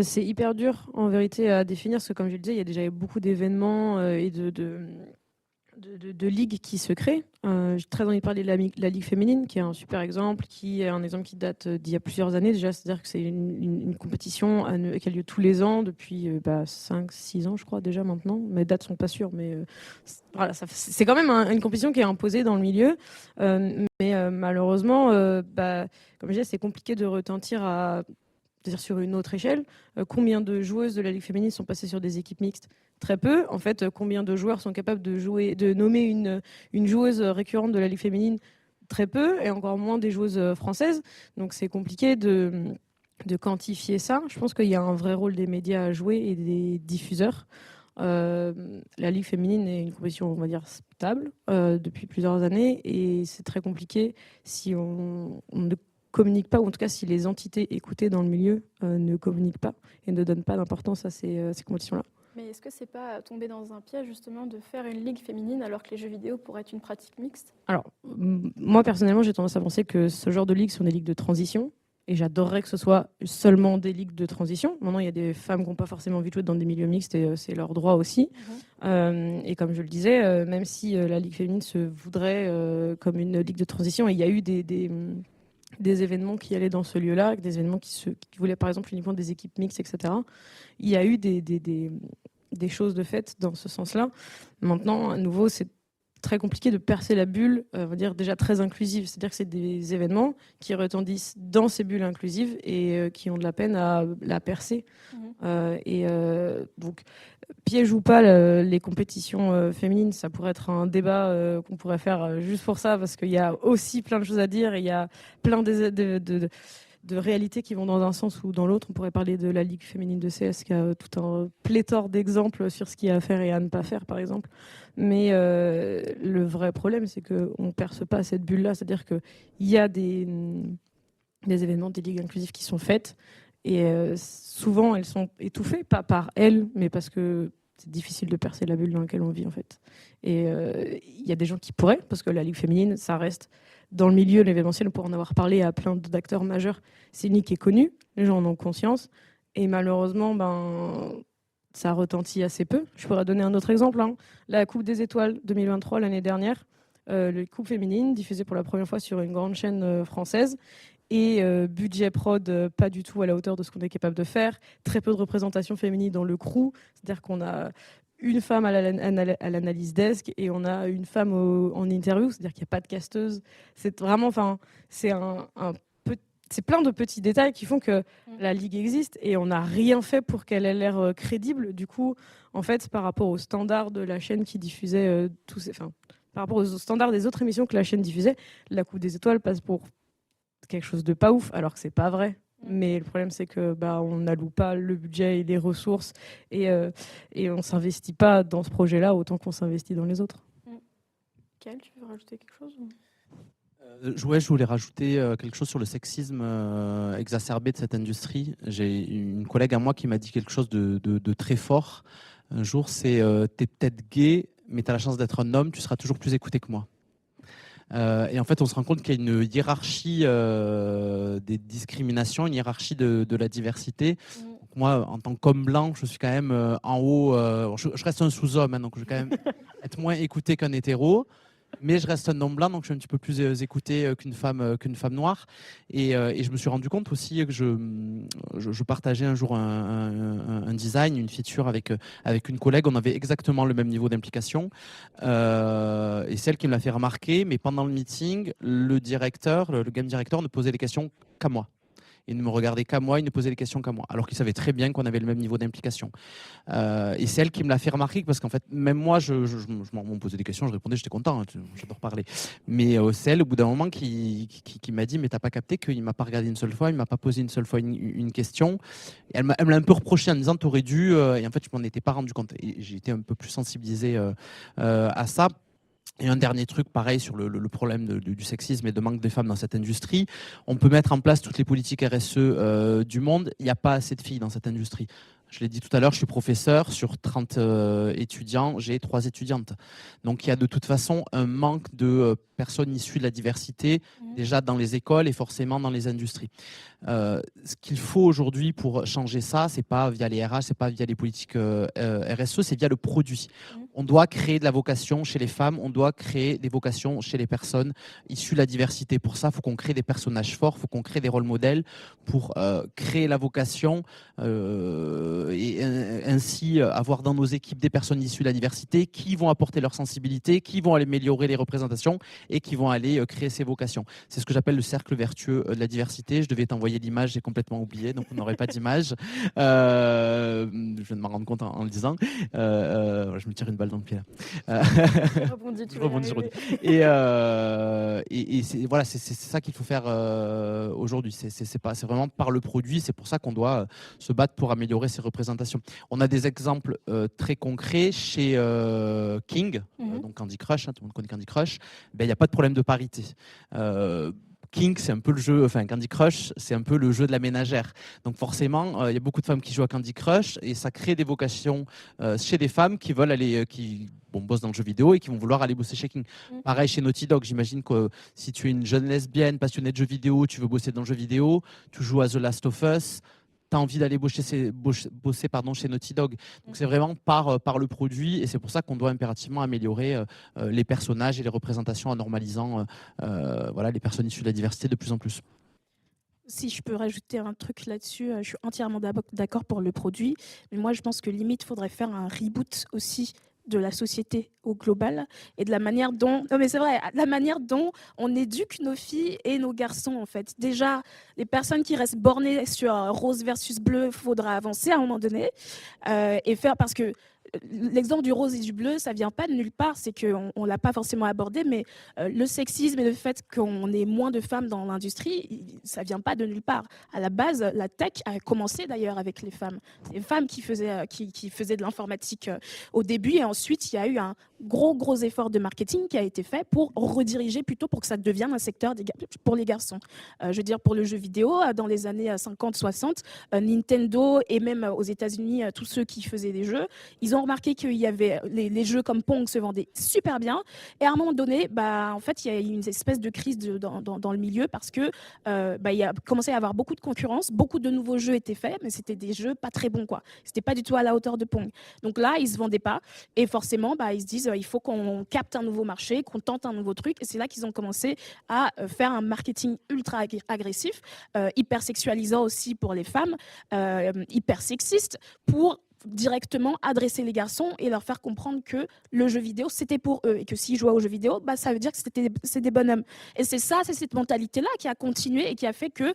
C'est hyper dur en vérité à définir, parce que comme je le disais, il y a déjà beaucoup d'événements et de ligues qui se créent. J'ai très envie de parler de la Ligue féminine, qui est un super exemple, qui est un exemple qui date d'il y a plusieurs années déjà. C'est-à-dire que c'est une compétition qui a lieu tous les ans depuis 5-6 ans, je crois, déjà maintenant. Mes dates sont pas sûres, mais voilà, c'est quand même une compétition qui est imposée dans le milieu. Mais malheureusement, comme je disais, c'est compliqué de retentir c'est-à-dire sur une autre échelle. Combien de joueuses de la Ligue féminine sont passées sur des équipes mixtes? Très peu. En fait, combien de joueurs sont capables de nommer une joueuse récurrente de la Ligue féminine? Très peu, et encore moins des joueuses françaises. Donc c'est compliqué de quantifier ça. Je pense qu'il y a un vrai rôle des médias à jouer et des diffuseurs. La Ligue féminine est une compétition, on va dire, stable depuis plusieurs années, et c'est très compliqué si on ne communique pas, ou en tout cas si les entités écoutées dans le milieu ne communiquent pas et ne donnent pas d'importance à ces compétitions-là. Mais est-ce que c'est pas tomber dans un piège justement de faire une ligue féminine alors que les jeux vidéo pourraient être une pratique mixte? Alors, moi personnellement, j'ai tendance à penser que ce genre de ligues sont des ligues de transition, et j'adorerais que ce soit seulement des ligues de transition. Maintenant, il y a des femmes qui n'ont pas forcément envie de jouer dans des milieux mixtes, et c'est leur droit aussi. Et comme je le disais, même si la Ligue féminine se voudrait comme une ligue de transition, et il y a eu des événements qui allaient dans ce lieu-là, des événements qui voulaient par exemple uniquement des équipes mixtes, etc. Il y a eu des choses de fait dans ce sens-là. Maintenant, à nouveau, c'est très compliqué de percer la bulle, on va dire déjà très inclusive. C'est-à-dire que c'est des événements qui retendissent dans ces bulles inclusives et qui ont de la peine à la percer. Donc, piège ou pas les compétitions féminines, ça pourrait être un débat qu'on pourrait faire juste pour ça, parce qu'il y a aussi plein de choses à dire, et il y a plein de réalités qui vont dans un sens ou dans l'autre. On pourrait parler de la Ligue féminine de CS, qui a tout un pléthore d'exemples sur ce qu'il y a à faire et à ne pas faire, par exemple. Mais le vrai problème, c'est qu'on ne perce pas cette bulle-là. C'est-à-dire qu'il y a des événements, des ligues inclusives qui sont faites, et souvent elles sont étouffées, pas par elles, mais parce que c'est difficile de percer la bulle dans laquelle on vit, en fait. Et il y a des gens qui pourraient, parce que la Ligue féminine, ça reste dans le milieu de l'événementiel, pour en avoir parlé à plein d'acteurs majeurs, c'est une ligue qui est connue, les gens en ont conscience, et malheureusement, ça retentit assez peu. Je pourrais donner un autre exemple. La Coupe des Étoiles 2023, l'année dernière, la Coupe féminine, diffusée pour la première fois sur une grande chaîne française, et budget prod pas du tout à la hauteur de ce qu'on est capable de faire, très peu de représentation féminine dans le crew, c'est-à-dire qu'on a une femme à l'analyse desk et on a une femme en interview, c'est-à-dire qu'il n'y a pas de casteuse. C'est vraiment, c'est c'est plein de petits détails qui font que la ligue existe et on n'a rien fait pour qu'elle ait l'air crédible. Du coup, en fait, par rapport aux standards de la chaîne qui diffusait par rapport aux standards des autres émissions que la chaîne diffusait, la Coupe des Étoiles passe pour quelque chose de pas ouf, alors que c'est pas vrai. Mais le problème, c'est que on n'alloue pas le budget et les ressources et on s'investit pas dans ce projet-là autant qu'on s'investit dans les autres. Mickaël, tu veux rajouter quelque chose Je voulais rajouter quelque chose sur le sexisme exacerbé de cette industrie. J'ai une collègue à moi qui m'a dit quelque chose de très fort. Un jour, c'est t'es peut-être gay, mais t'as la chance d'être un homme, tu seras toujours plus écouté que moi. Et en fait, on se rend compte qu'il y a une hiérarchie des discriminations, une hiérarchie de la diversité. Donc moi, en tant qu'homme blanc, je suis quand même en haut. Je reste un sous-homme, hein, donc je vais quand même être moins écouté qu'un hétéro. Mais je reste un homme blanc, donc je suis un petit peu plus écouté qu'une femme noire. Et je me suis rendu compte aussi que je partageais un jour un design, une feature avec une collègue. On avait exactement le même niveau d'implication. Et celle qui me l'a fait remarquer, mais pendant le meeting, le game director ne posait les questions qu'à moi. Il ne me regardait qu'à moi, il ne posait les questions qu'à moi, alors qu'il savait très bien qu'on avait le même niveau d'implication. Et c'est elle qui me l'a fait remarquer, parce qu'en fait, même moi, on me posait des questions, je répondais, j'étais content, hein, j'adore parler. Mais c'est elle, au bout d'un moment, qui m'a dit, mais t'as pas capté qu'il ne m'a pas regardé une seule fois, il ne m'a pas posé une seule fois une question. Et elle me l'a un peu reproché en me disant, t'aurais dû, et en fait, je m'en étais pas rendu compte. Et j'ai été un peu plus sensibilisé à ça. Et un dernier truc, pareil, sur le problème du sexisme et de manque de femmes dans cette industrie. On peut mettre en place toutes les politiques RSE du monde. Il n'y a pas assez de filles dans cette industrie. Je l'ai dit tout à l'heure, je suis professeur. Sur 30 étudiants, j'ai 3 étudiantes. Donc, il y a de toute façon un manque de personnes issues de la diversité, déjà dans les écoles et forcément dans les industries. Ce qu'il faut aujourd'hui pour changer ça, c'est pas via les RH, c'est pas via les politiques RSE, c'est via le produit. On doit créer de la vocation chez les femmes, on doit créer des vocations chez les personnes issues de la diversité. Pour ça, il faut qu'on crée des personnages forts, il faut qu'on crée des rôles modèles pour créer la vocation et ainsi avoir dans nos équipes des personnes issues de la diversité qui vont apporter leur sensibilité, qui vont améliorer les représentations et qui vont aller créer ces vocations. C'est ce que j'appelle le cercle vertueux de la diversité. Je devais t'envoyer l'image, j'ai complètement oublié, donc on n'aurait pas d'image. Je viens de m'en rendre compte en le disant. Je me tire une balle dans le pied là. Je rebondis, tu vas y arriver. Et c'est ça qu'il faut faire aujourd'hui. C'est vraiment par le produit. C'est pour ça qu'on doit se battre pour améliorer ces représentations. On a des exemples très concrets chez King, donc Candy Crush. Tout le monde connaît Candy Crush. Il n'y a pas de problème de parité. King, c'est un peu le jeu, enfin Candy Crush, c'est un peu le jeu de la ménagère. Donc forcément, il y a beaucoup de femmes qui jouent à Candy Crush et ça crée des vocations chez des femmes qui veulent aller, bossent dans le jeu vidéo et qui vont vouloir aller bosser chez King. Pareil chez Naughty Dog, j'imagine que si tu es une jeune lesbienne passionnée de jeux vidéo, tu veux bosser dans le jeu vidéo, tu joues à The Last of Us, tu as envie d'aller bosser chez Naughty Dog. Donc c'est vraiment par le produit et c'est pour ça qu'on doit impérativement améliorer les personnages et les représentations en normalisant les personnes issues de la diversité de plus en plus. Si je peux rajouter un truc là-dessus, je suis entièrement d'accord pour le produit, mais moi je pense que limite, il faudrait faire un reboot aussi de la société au global et de la manière dont on éduque nos filles et nos garçons en fait. Déjà, les personnes qui restent bornées sur rose versus bleu, il faudra avancer à un moment donné et faire, parce que l'exemple du rose et du bleu, ça vient pas de nulle part, c'est qu'on ne l'a pas forcément abordé, mais le sexisme et le fait qu'on ait moins de femmes dans l'industrie, ça vient pas de nulle part. À la base, la tech a commencé d'ailleurs avec les femmes. C'est les femmes qui faisaient de l'informatique au début, et ensuite il y a eu un gros effort de marketing qui a été fait pour rediriger plutôt pour que ça devienne un secteur pour les garçons. Je veux dire, pour le jeu vidéo, dans les années 50-60, Nintendo et même aux États-Unis, tous ceux qui faisaient des jeux, ils ont remarqué qu'il y avait les jeux comme Pong se vendaient super bien, et à un moment donné, en fait, il y a eu une espèce de crise dans le milieu parce que il a commencé à y avoir beaucoup de concurrence, beaucoup de nouveaux jeux étaient faits, mais c'était des jeux pas très bons, quoi. C'était pas du tout à la hauteur de Pong. Donc là, ils se vendaient pas, et forcément, ils se disent il faut qu'on capte un nouveau marché, qu'on tente un nouveau truc, et c'est là qu'ils ont commencé à faire un marketing ultra agressif, hyper sexualisant aussi pour les femmes, hyper sexiste, pour directement adresser les garçons et leur faire comprendre que le jeu vidéo, c'était pour eux. Et que s'ils jouaient au jeu vidéo, ça veut dire que c'est des bonhommes. Et c'est cette mentalité-là qui a continué et qui a fait que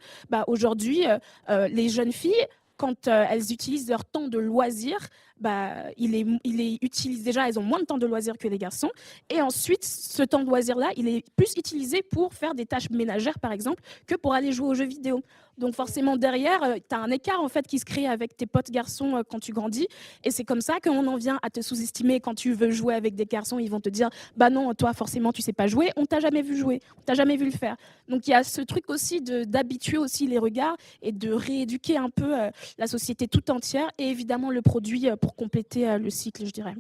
aujourd'hui, les jeunes filles, quand elles utilisent leur temps de loisir, déjà, elles ont moins de temps de loisir que les garçons. Et ensuite, ce temps de loisir-là, il est plus utilisé pour faire des tâches ménagères, par exemple, que pour aller jouer aux jeux vidéo. Donc forcément, derrière, tu as un écart en fait, qui se crée avec tes potes garçons quand tu grandis. Et c'est comme ça qu'on en vient à te sous-estimer. Quand tu veux jouer avec des garçons, ils vont te dire « Bah non, toi, forcément, tu sais pas jouer. On t'a jamais vu jouer. On t'a jamais vu le faire. » Donc il y a ce truc aussi d'habituer aussi les regards et de rééduquer un peu la société tout entière. Et évidemment, le produit pour compléter le cycle, je dirais.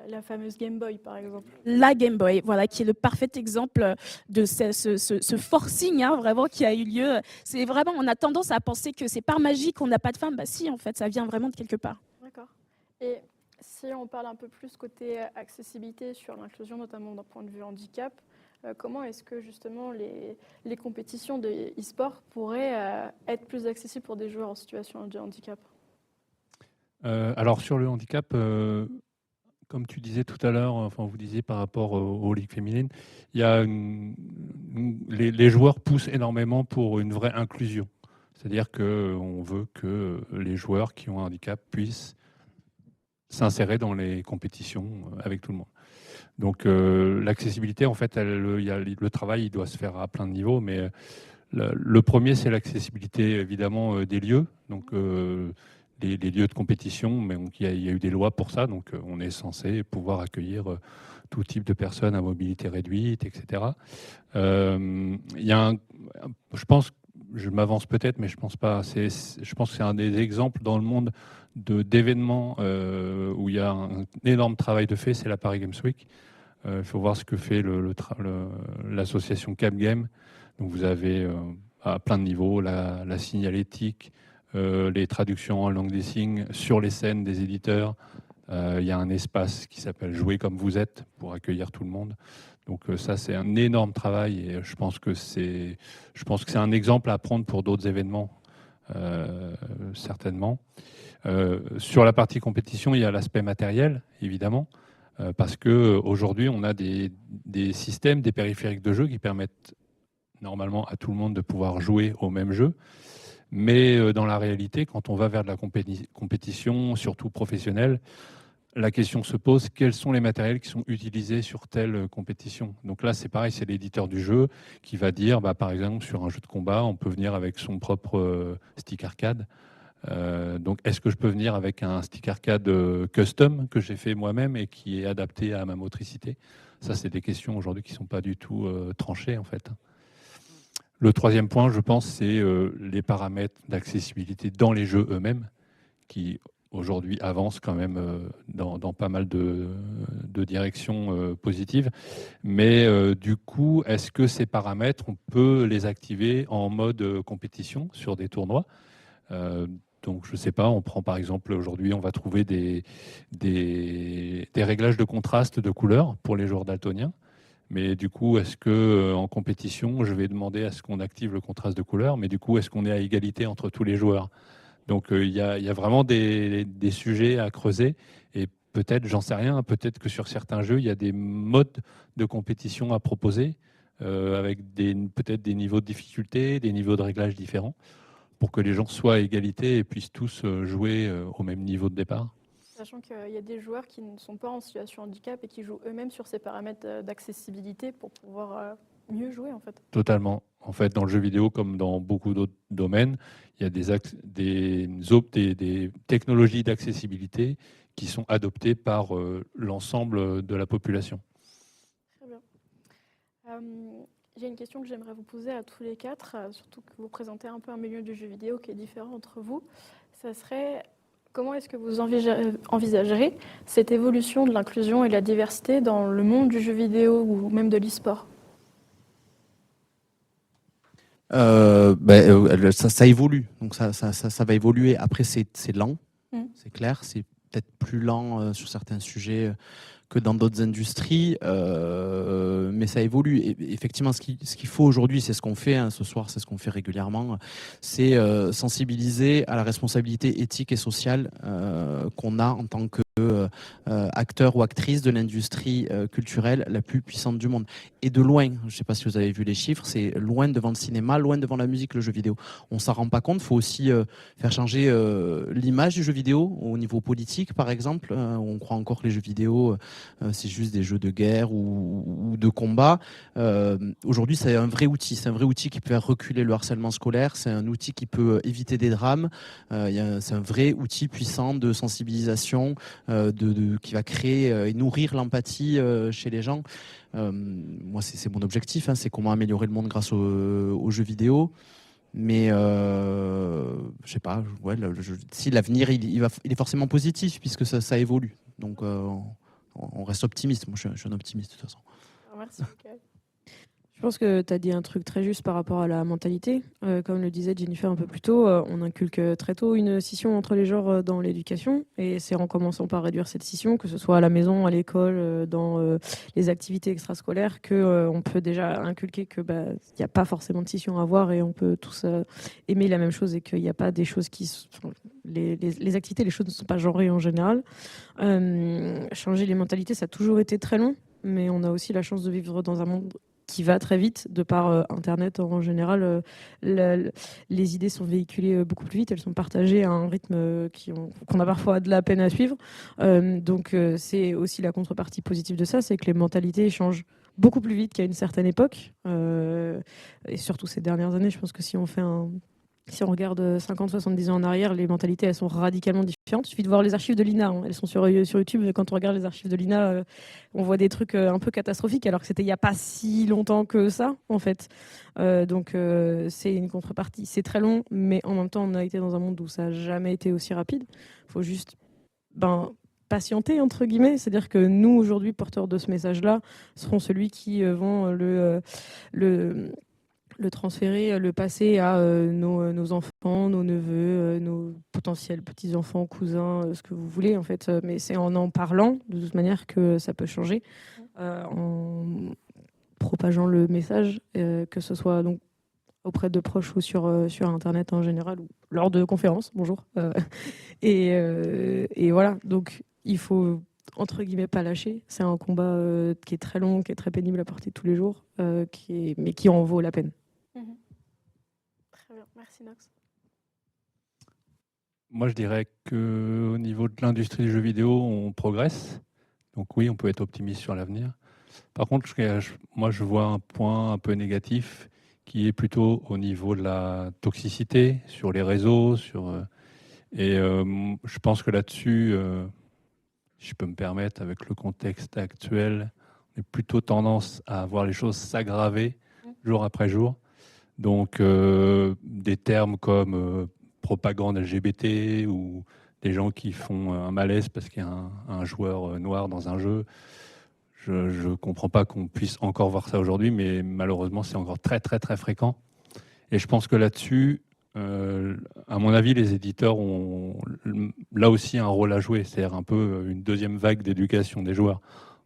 La fameuse Game Boy, par exemple. La Game Boy, voilà, qui est le parfait exemple de ce forcing vraiment qui a eu lieu. C'est vraiment, on a tendance à penser que c'est par magie qu'on n'a pas de femmes. Bah si, en fait, ça vient vraiment de quelque part. D'accord. Et si on parle un peu plus côté accessibilité sur l'inclusion, notamment d'un point de vue handicap, comment est-ce que justement les compétitions de e-sport pourraient être plus accessibles pour des joueurs en situation de handicap? Alors sur le handicap, comme tu disais tout à l'heure, enfin vous disiez par rapport aux ligues féminines, il y a les joueurs poussent énormément pour une vraie inclusion. C'est-à-dire qu'on veut que les joueurs qui ont un handicap puissent s'insérer dans les compétitions avec tout le monde. Donc l'accessibilité, en fait, le travail il doit se faire à plein de niveaux, mais le premier, c'est l'accessibilité évidemment des lieux. Donc les lieux de compétition, mais il y a eu des lois pour ça, donc on est censé pouvoir accueillir tout type de personnes à mobilité réduite, etc. Je pense, je m'avance peut-être, mais je pense pas. Je pense que c'est un des exemples dans le monde d'événements où il y a un énorme travail de fait, c'est la Paris Games Week. Il faut voir ce que fait l'association Cap Game. Donc vous avez à plein de niveaux la signalétique, les traductions en langue des signes sur les scènes des éditeurs. Il y a un espace qui s'appelle Jouer comme vous êtes pour accueillir tout le monde. Donc ça, c'est un énorme travail et je pense que c'est un exemple à prendre pour d'autres événements, certainement. Sur la partie compétition, il y a l'aspect matériel, évidemment, parce qu'aujourd'hui, on a des systèmes, des périphériques de jeu qui permettent normalement à tout le monde de pouvoir jouer au même jeu. Mais dans la réalité, quand on va vers de la compétition, surtout professionnelle, la question se pose, quels sont les matériels qui sont utilisés sur telle compétition? Donc là, c'est pareil, c'est l'éditeur du jeu qui va dire, par exemple, sur un jeu de combat, on peut venir avec son propre stick arcade. Donc, est-ce que je peux venir avec un stick arcade custom que j'ai fait moi-même et qui est adapté à ma motricité? Ça, c'est des questions aujourd'hui qui ne sont pas du tout tranchées, en fait. Le troisième point, je pense, c'est les paramètres d'accessibilité dans les jeux eux-mêmes, qui aujourd'hui avancent quand même dans pas mal de directions positives. Mais du coup, est-ce que ces paramètres, on peut les activer en mode compétition sur des tournois? Donc, je ne sais pas, on prend par exemple, aujourd'hui, on va trouver des réglages de contraste de couleurs pour les joueurs daltoniens. Mais du coup, est-ce qu'en compétition, je vais demander à ce qu'on active le contraste de couleur, mais du coup, est-ce qu'on est à égalité entre tous les joueurs? Donc, il y a vraiment des sujets à creuser. Et peut-être, j'en sais rien, peut-être que sur certains jeux, il y a des modes de compétition à proposer, avec peut-être des niveaux de difficulté, des niveaux de réglage différents, pour que les gens soient à égalité et puissent tous jouer au même niveau de départ. Sachant qu'il y a des joueurs qui ne sont pas en situation de handicap et qui jouent eux-mêmes sur ces paramètres d'accessibilité pour pouvoir mieux jouer, en fait. Totalement. En fait, dans le jeu vidéo, comme dans beaucoup d'autres domaines, il y a des technologies d'accessibilité qui sont adoptées par l'ensemble de la population. Très bien. J'ai une question que j'aimerais vous poser à tous les quatre, surtout que vous présentez un peu un milieu du jeu vidéo qui est différent entre vous. Ça serait... Comment est-ce que vous envisagerez cette évolution de l'inclusion et de la diversité dans le monde du jeu vidéo ou même de l'e-sport? Ça évolue, donc ça va évoluer. Après, c'est lent, c'est clair, c'est peut-être plus lent sur certains sujets que dans d'autres industries, mais ça évolue. Et effectivement, ce qu'il faut aujourd'hui, c'est ce qu'on fait, hein, ce soir, c'est ce qu'on fait régulièrement, c'est sensibiliser à la responsabilité éthique et sociale qu'on a en tant que acteur ou actrice de l'industrie culturelle la plus puissante du monde. Et de loin, je ne sais pas si vous avez vu les chiffres, c'est loin devant le cinéma, loin devant la musique, le jeu vidéo. On ne s'en rend pas compte, il faut aussi faire changer l'image du jeu vidéo au niveau politique, par exemple. On croit encore que les jeux vidéo, c'est juste des jeux de guerre ou de combat. Aujourd'hui, c'est un vrai outil. C'est un vrai outil qui peut faire reculer le harcèlement scolaire. C'est un outil qui peut éviter des drames. C'est un vrai outil puissant de sensibilisation, qui va créer et nourrir l'empathie chez les gens. Moi, c'est mon objectif, hein, c'est comment améliorer le monde grâce aux jeux vidéo. Mais je sais pas, ouais, si l'avenir il est forcément positif puisque ça évolue. Donc on reste optimiste. Moi, je suis un optimiste de toute façon. Merci, Michael. Je pense que tu as dit un truc très juste par rapport à la mentalité. Comme le disait Jennifer un peu plus tôt, on inculque très tôt une scission entre les genres dans l'éducation. Et c'est en commençant par réduire cette scission, que ce soit à la maison, à l'école, dans les activités extrascolaires, qu'on peut déjà inculquer qu'il n'y a pas forcément de scission à avoir et on peut tous aimer la même chose et qu'il n'y a pas des choses qui... Les activités, les choses ne sont pas genrées en général. Changer les mentalités, ça a toujours été très long, mais on a aussi la chance de vivre dans un monde qui va très vite, de par Internet en général. Les idées sont véhiculées beaucoup plus vite, elles sont partagées à un rythme qu'on a parfois de la peine à suivre. Donc c'est aussi la contrepartie positive de ça, c'est que les mentalités changent beaucoup plus vite qu'à une certaine époque. Et surtout ces dernières années, je pense que si on regarde 50-70 ans en arrière, les mentalités, elles sont radicalement différentes. Il suffit de voir les archives de l'INA. Hein. Elles sont sur YouTube. Quand on regarde les archives de l'INA, on voit des trucs un peu catastrophiques, alors que c'était il n'y a pas si longtemps que ça, en fait. Donc, c'est une contrepartie. C'est très long, mais en même temps, on a été dans un monde où ça n'a jamais été aussi rapide. Il faut juste patienter, entre guillemets. C'est-à-dire que nous, aujourd'hui, porteurs de ce message-là, seront celui qui vont le transférer, le passer à nos enfants, nos neveux, nos potentiels petits-enfants, cousins, ce que vous voulez en fait. Mais c'est en parlant de toute manière que ça peut changer, en propageant le message, que ce soit donc auprès de proches ou sur Internet en général, ou lors de conférences, bonjour. Et voilà, donc il faut entre guillemets pas lâcher. C'est un combat qui est très long, qui est très pénible à porter tous les jours, mais qui en vaut la peine. Très bien, merci Nox. Moi, je dirais qu'au niveau de l'industrie du jeu vidéo, on progresse. Donc oui, on peut être optimiste sur l'avenir. Par contre, moi, je vois un point un peu négatif qui est plutôt au niveau de la toxicité sur les réseaux. Je pense que là-dessus, si je peux me permettre, avec le contexte actuel, on a plutôt tendance à voir les choses s'aggraver jour après jour. Donc, des termes comme propagande LGBT ou des gens qui font un malaise parce qu'il y a un joueur noir dans un jeu, je ne comprends pas qu'on puisse encore voir ça aujourd'hui, mais malheureusement, c'est encore très, très, très fréquent. Et je pense que là-dessus, à mon avis, les éditeurs ont là aussi un rôle à jouer, c'est-à-dire un peu une deuxième vague d'éducation des joueurs,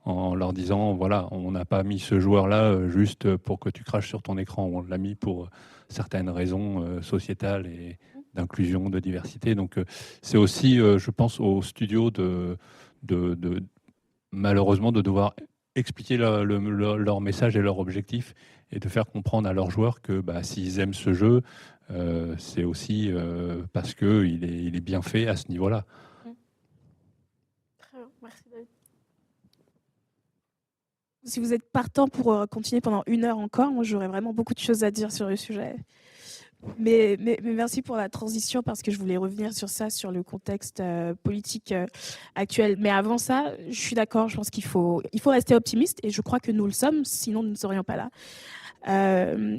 en leur disant, voilà, on n'a pas mis ce joueur-là juste pour que tu craches sur ton écran, on l'a mis pour certaines raisons sociétales et d'inclusion, de diversité. Donc c'est aussi, je pense, aux studios malheureusement de devoir expliquer leur message et leur objectif et de faire comprendre à leurs joueurs que s'ils aiment ce jeu, c'est aussi parce qu'il est bien fait à ce niveau-là. Très bien, merci David. Si vous êtes partant pour continuer pendant 1 heure encore, moi j'aurais vraiment beaucoup de choses à dire sur le sujet. Mais merci pour la transition parce que je voulais revenir sur ça, sur le contexte politique actuel. Mais avant ça, je suis d'accord, je pense qu'il faut rester optimiste et je crois que nous le sommes, sinon nous ne serions pas là.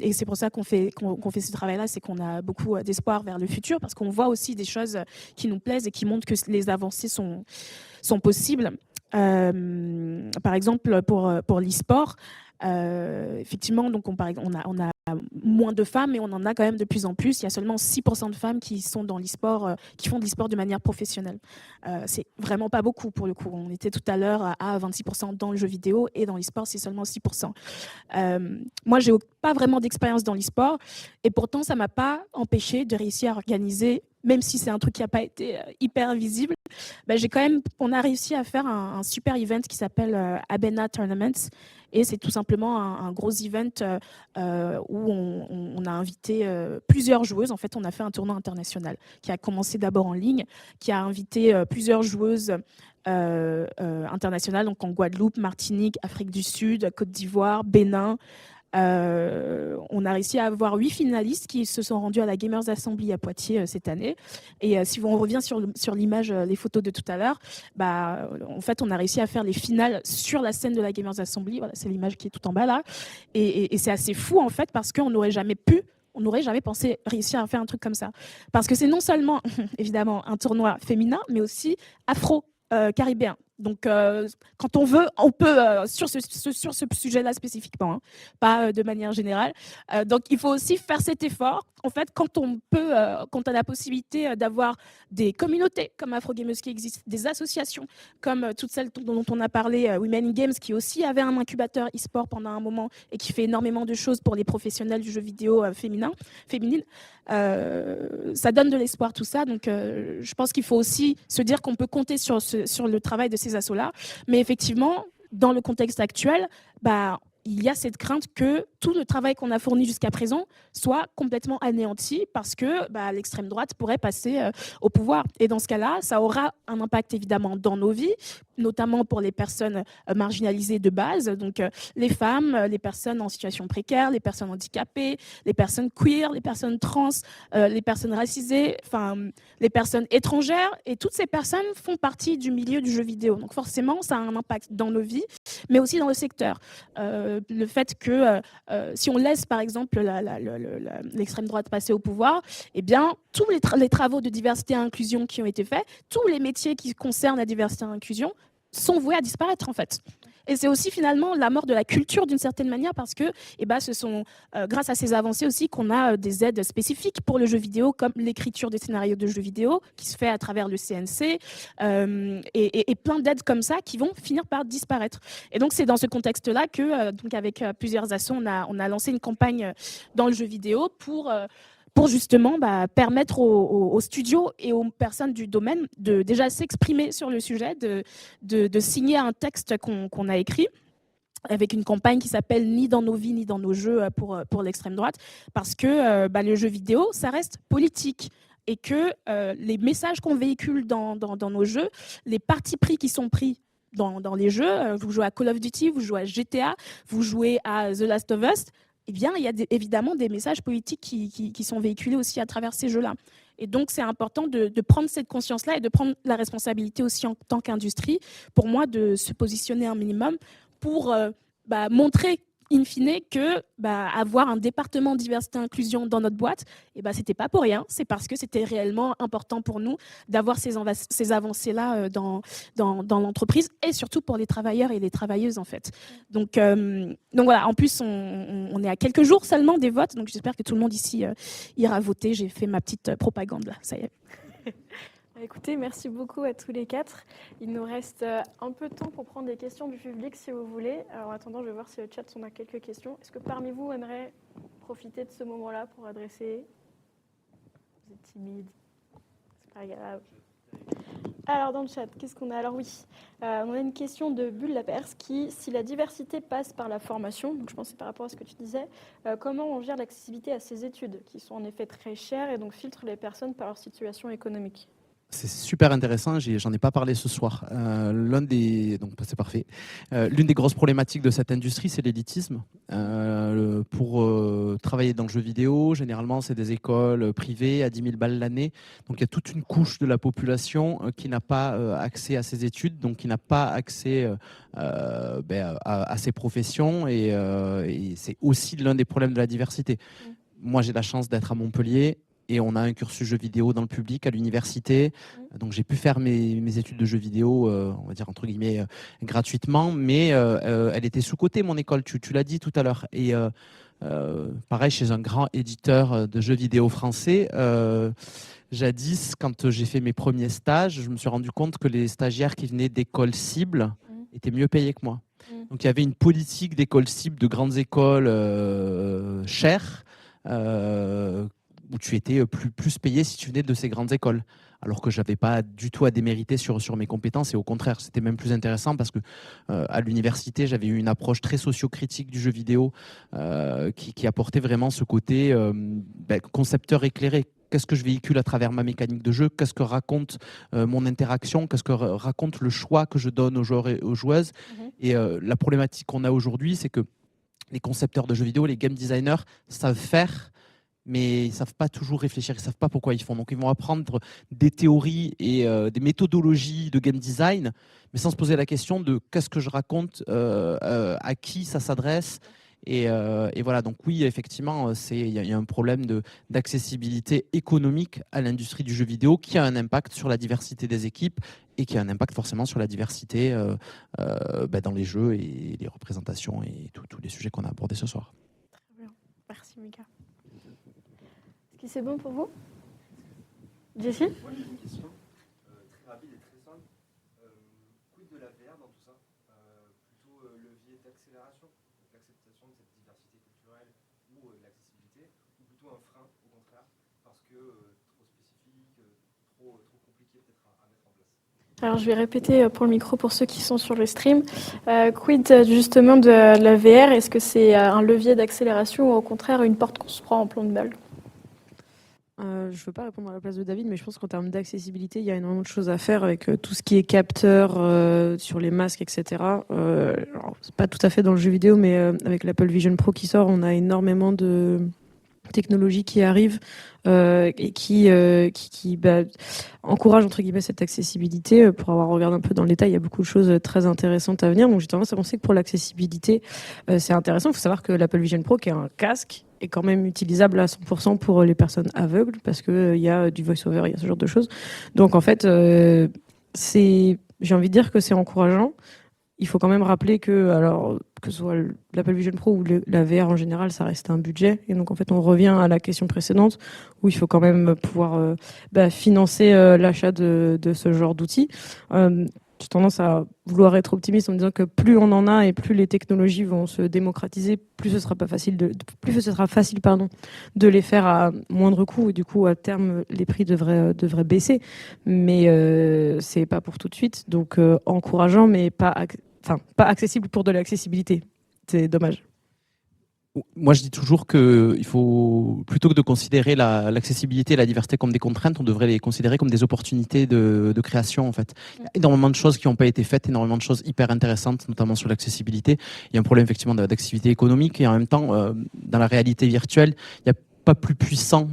Et c'est pour ça qu'on fait ce travail-là, c'est qu'on a beaucoup d'espoir vers le futur parce qu'on voit aussi des choses qui nous plaisent et qui montrent que les avancées sont possibles. Par exemple, pour l'e-sport, effectivement, donc on a moins de femmes, mais on en a quand même de plus en plus. Il y a seulement 6% de femmes qui sont dans l'e-sport, qui font de l'e-sport de manière professionnelle. C'est vraiment pas beaucoup pour le coup. On était tout à l'heure à 26% dans le jeu vidéo et dans l'e-sport, c'est seulement 6%. Moi, j'ai pas vraiment d'expérience dans l'e-sport et pourtant, ça m'a pas empêché de réussir à organiser, même si c'est un truc qui n'a pas été hyper visible. On a réussi à faire un super event qui s'appelle Abena Tournaments. Et c'est tout simplement un gros event où on a invité plusieurs joueuses. En fait, on a fait un tournoi international qui a commencé d'abord en ligne, qui a invité plusieurs joueuses internationales, donc en Guadeloupe, Martinique, Afrique du Sud, Côte d'Ivoire, Bénin. On a réussi à avoir 8 finalistes qui se sont rendus à la Gamers Assembly à Poitiers cette année. Et si on revient sur l'image, les photos de tout à l'heure, en fait, on a réussi à faire les finales sur la scène de la Gamers Assembly. Voilà, c'est l'image qui est tout en bas là. Et c'est assez fou en fait parce qu'on n'aurait jamais pensé réussir à faire un truc comme ça. Parce que c'est non seulement, évidemment, un tournoi féminin, mais aussi afro-caribéen. Donc, quand on veut, on peut, sur ce sujet-là spécifiquement, hein, pas de manière générale. Donc, il faut aussi faire cet effort. En fait, quand on a la possibilité d'avoir des communautés comme Afro Gamers qui existent, des associations comme toutes celles dont on a parlé, Women in Games, qui aussi avait un incubateur e-sport pendant un moment et qui fait énormément de choses pour les professionnels du jeu vidéo féminine, ça donne de l'espoir tout ça. Donc, je pense qu'il faut aussi se dire qu'on peut compter sur le travail de ces assos-là. Mais effectivement, dans le contexte actuel, il y a cette crainte que tout le travail qu'on a fourni jusqu'à présent soit complètement anéanti parce que l'extrême droite pourrait passer au pouvoir. Et dans ce cas-là, ça aura un impact évidemment dans nos vies, notamment pour les personnes marginalisées de base, donc les femmes, les personnes en situation précaire, les personnes handicapées, les personnes queer, les personnes trans, les personnes racisées, les personnes étrangères. Et toutes ces personnes font partie du milieu du jeu vidéo. Donc forcément, ça a un impact dans nos vies, mais aussi dans le secteur. Le fait que si on laisse par exemple l'extrême droite passer au pouvoir, eh bien tous les travaux de diversité et inclusion qui ont été faits, tous les métiers qui concernent la diversité et l'inclusion sont voués à disparaître en fait. Et c'est aussi finalement la mort de la culture d'une certaine manière parce que ce sont grâce à ces avancées aussi qu'on a des aides spécifiques pour le jeu vidéo comme l'écriture des scénarios de jeux vidéo qui se fait à travers le CNC et plein d'aides comme ça qui vont finir par disparaître. Et donc c'est dans ce contexte-là que donc avec plusieurs assos on a lancé une campagne dans le jeu vidéo pour justement permettre aux studios et aux personnes du domaine de déjà s'exprimer sur le sujet, de signer un texte qu'on a écrit avec une campagne qui s'appelle « Ni dans nos vies, ni dans nos jeux » pour l'extrême droite, parce que le jeu vidéo, ça reste politique. Et que les messages qu'on véhicule dans nos jeux, les partis pris qui sont pris dans les jeux, vous jouez à Call of Duty, vous jouez à GTA, vous jouez à The Last of Us, eh bien, il y a évidemment des messages politiques qui sont véhiculés aussi à travers ces jeux-là. Et donc, c'est important de prendre cette conscience-là et de prendre la responsabilité aussi en tant qu'industrie, pour moi, de se positionner un minimum pour montrer in fine que avoir un département diversité et inclusion dans notre boîte, c'était pas pour rien, c'est parce que c'était réellement important pour nous d'avoir ces avancées-là dans l'entreprise et surtout pour les travailleurs et les travailleuses en fait. Donc voilà, en plus on est à quelques jours seulement des votes, donc j'espère que tout le monde ici ira voter. J'ai fait ma petite propagande là, ça y est. Écoutez, merci beaucoup à tous les quatre. Il nous reste un peu de temps pour prendre des questions du public si vous voulez. Alors en attendant, je vais voir si le chat on a quelques questions. Est-ce que parmi vous aimerait profiter de ce moment-là pour adresser? Vous êtes timide, c'est pas grave. Alors dans le chat, qu'est-ce qu'on a? Alors oui, on a une question de Bulle Laperce qui, si la diversité passe par la formation, donc je pense que c'est par rapport à ce que tu disais, comment on gère l'accessibilité à ces études qui sont en effet très chères et donc filtrent les personnes par leur situation économique? C'est super intéressant, j'en ai pas parlé ce soir. Donc c'est parfait. L'une des grosses problématiques de cette industrie, c'est l'élitisme. Pour travailler dans le jeu vidéo, généralement, c'est des écoles privées à 10 000 balles l'année. Donc il y a toute une couche de la population qui n'a pas accès à ces études, donc qui n'a pas accès à ces professions. Et c'est aussi l'un des problèmes de la diversité. Moi, j'ai la chance d'être à Montpellier. et on a un cursus jeux vidéo dans le public à l'université. Donc j'ai pu faire mes études de jeux vidéo, on va dire entre guillemets, gratuitement, mais elle était sous-cotée, mon école, tu l'as dit tout à l'heure. Et pareil, chez un grand éditeur de jeux vidéo français, jadis, quand j'ai fait mes premiers stages, je me suis rendu compte que les stagiaires qui venaient d'écoles cibles étaient mieux payés que moi. Donc il y avait une politique d'écoles cibles, de grandes écoles chères, où tu étais plus payé si tu venais de ces grandes écoles. Alors que je n'avais pas du tout à démériter sur mes compétences, et au contraire, c'était même plus intéressant parce que à l'université, j'avais eu une approche très socio-critique du jeu vidéo qui apportait vraiment ce côté concepteur éclairé. Qu'est-ce que je véhicule à travers ma mécanique de jeu? Qu'est-ce que raconte mon interaction? Qu'est-ce que raconte le choix que je donne aux joueurs et aux joueuses? Et la problématique qu'on a aujourd'hui, c'est que les concepteurs de jeux vidéo, les game designers, savent faire, mais ils ne savent pas toujours réfléchir, ils ne savent pas pourquoi ils font. Donc ils vont apprendre des théories et des méthodologies de game design, mais sans se poser la question de qu'est-ce que je raconte, à qui ça s'adresse. Et voilà, donc oui, effectivement, il y a un problème d'accessibilité économique à l'industrie du jeu vidéo qui a un impact sur la diversité des équipes et qui a un impact forcément sur la diversité dans les jeux et les représentations et tous les sujets qu'on a abordés ce soir. Très bien, merci Mika. Est-ce que c'est bon pour vous? Jessie? Moi j'ai une question très rapide et très simple. Quid de la VR dans tout ça? Plutôt levier d'accélération, l'acceptation de cette diversité culturelle ou l'accessibilité, ou plutôt un frein au contraire, parce que trop spécifique, trop compliqué peut-être à mettre en place? Alors je vais répéter pour le micro pour ceux qui sont sur le stream. Quid justement de la VR? Est-ce que c'est un levier d'accélération ou au contraire une porte qu'on se prend en plomb de balle? Je ne veux pas répondre à la place de David, mais je pense qu'en termes d'accessibilité, il y a énormément de choses à faire avec tout ce qui est capteur sur les masques, etc. C'est pas tout à fait dans le jeu vidéo, mais avec l'Apple Vision Pro qui sort, on a énormément de technologies qui arrivent et qui encouragent entre guillemets cette accessibilité. Pour avoir regardé un peu dans le détail, il y a beaucoup de choses très intéressantes à venir. Donc j'ai tendance à penser que pour l'accessibilité, c'est intéressant. Il faut savoir que l'Apple Vision Pro, qui est un casque, est quand même utilisable à 100% pour les personnes aveugles parce qu'il y a du voice-over, il y a ce genre de choses. Donc en fait, j'ai envie de dire que c'est encourageant. Il faut quand même rappeler que, alors, que ce soit l'Apple Vision Pro ou la VR en général, ça reste un budget. Et donc en fait, on revient à la question précédente où il faut quand même pouvoir financer l'achat de ce genre d'outils. J'ai tendance à vouloir être optimiste en me disant que plus on en a et plus les technologies vont se démocratiser, plus ce sera facile de les faire à moindre coût. Et du coup, à terme, les prix devraient baisser. Mais c'est pas pour tout de suite. Donc, encourageant, mais pas accessible pour de l'accessibilité. C'est dommage. Moi, je dis toujours qu'il faut, plutôt que de considérer l'accessibilité et la diversité comme des contraintes, on devrait les considérer comme des opportunités de création, en fait. Il y a énormément de choses qui n'ont pas été faites, énormément de choses hyper intéressantes, notamment sur l'accessibilité. Il y a un problème, effectivement, d'accessibilité économique et en même temps, dans la réalité virtuelle, il y a pas plus puissant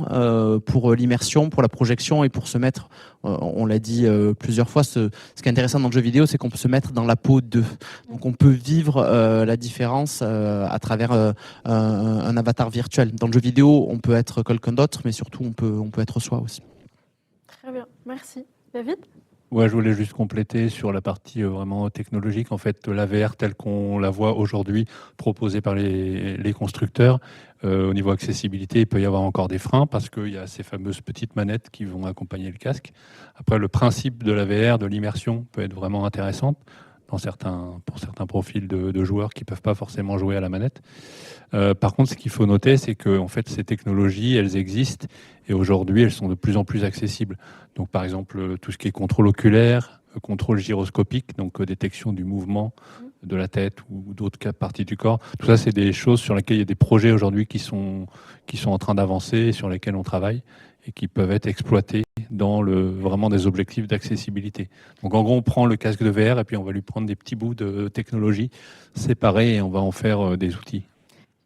pour l'immersion, pour la projection et pour se mettre, on l'a dit plusieurs fois, ce qui est intéressant dans le jeu vidéo, c'est qu'on peut se mettre dans la peau d'eux. Donc on peut vivre la différence à travers un avatar virtuel. Dans le jeu vidéo, on peut être quelqu'un d'autre, mais surtout on peut être soi aussi. Très bien, merci. David? Ouais, je voulais juste compléter sur la partie vraiment technologique. En fait, la VR telle qu'on la voit aujourd'hui, proposée par les constructeurs, au niveau accessibilité, il peut y avoir encore des freins parce qu'il y a ces fameuses petites manettes qui vont accompagner le casque. Après, le principe de la VR, de l'immersion, peut être vraiment intéressant pour certains profils de joueurs qui ne peuvent pas forcément jouer à la manette. Par contre, ce qu'il faut noter, c'est que en fait, ces technologies, elles existent et aujourd'hui, elles sont de plus en plus accessibles. Donc, par exemple, tout ce qui est contrôle oculaire, contrôle gyroscopique, donc détection du mouvement de la tête ou d'autres parties du corps. Tout ça, c'est des choses sur lesquelles il y a des projets aujourd'hui qui sont en train d'avancer et sur lesquels on travaille et qui peuvent être exploités dans vraiment des objectifs d'accessibilité. Donc en gros, on prend le casque de VR et puis on va lui prendre des petits bouts de technologie séparés et on va en faire des outils.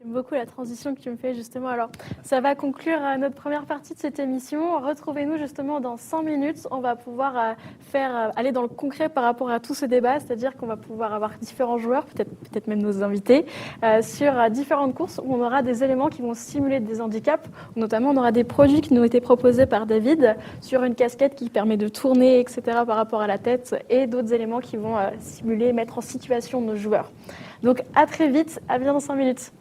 J'aime beaucoup la transition que tu me fais justement. Alors, ça va conclure notre première partie de cette émission. Retrouvez-nous justement dans 100 minutes. On va pouvoir aller dans le concret par rapport à tout ce débat, c'est-à-dire qu'on va pouvoir avoir différents joueurs, peut-être même nos invités, sur différentes courses où on aura des éléments qui vont simuler des handicaps. Notamment, on aura des produits qui nous ont été proposés par David sur une casquette qui permet de tourner, etc. par rapport à la tête et d'autres éléments qui vont simuler, mettre en situation nos joueurs. Donc, à très vite. À bien dans 5 minutes.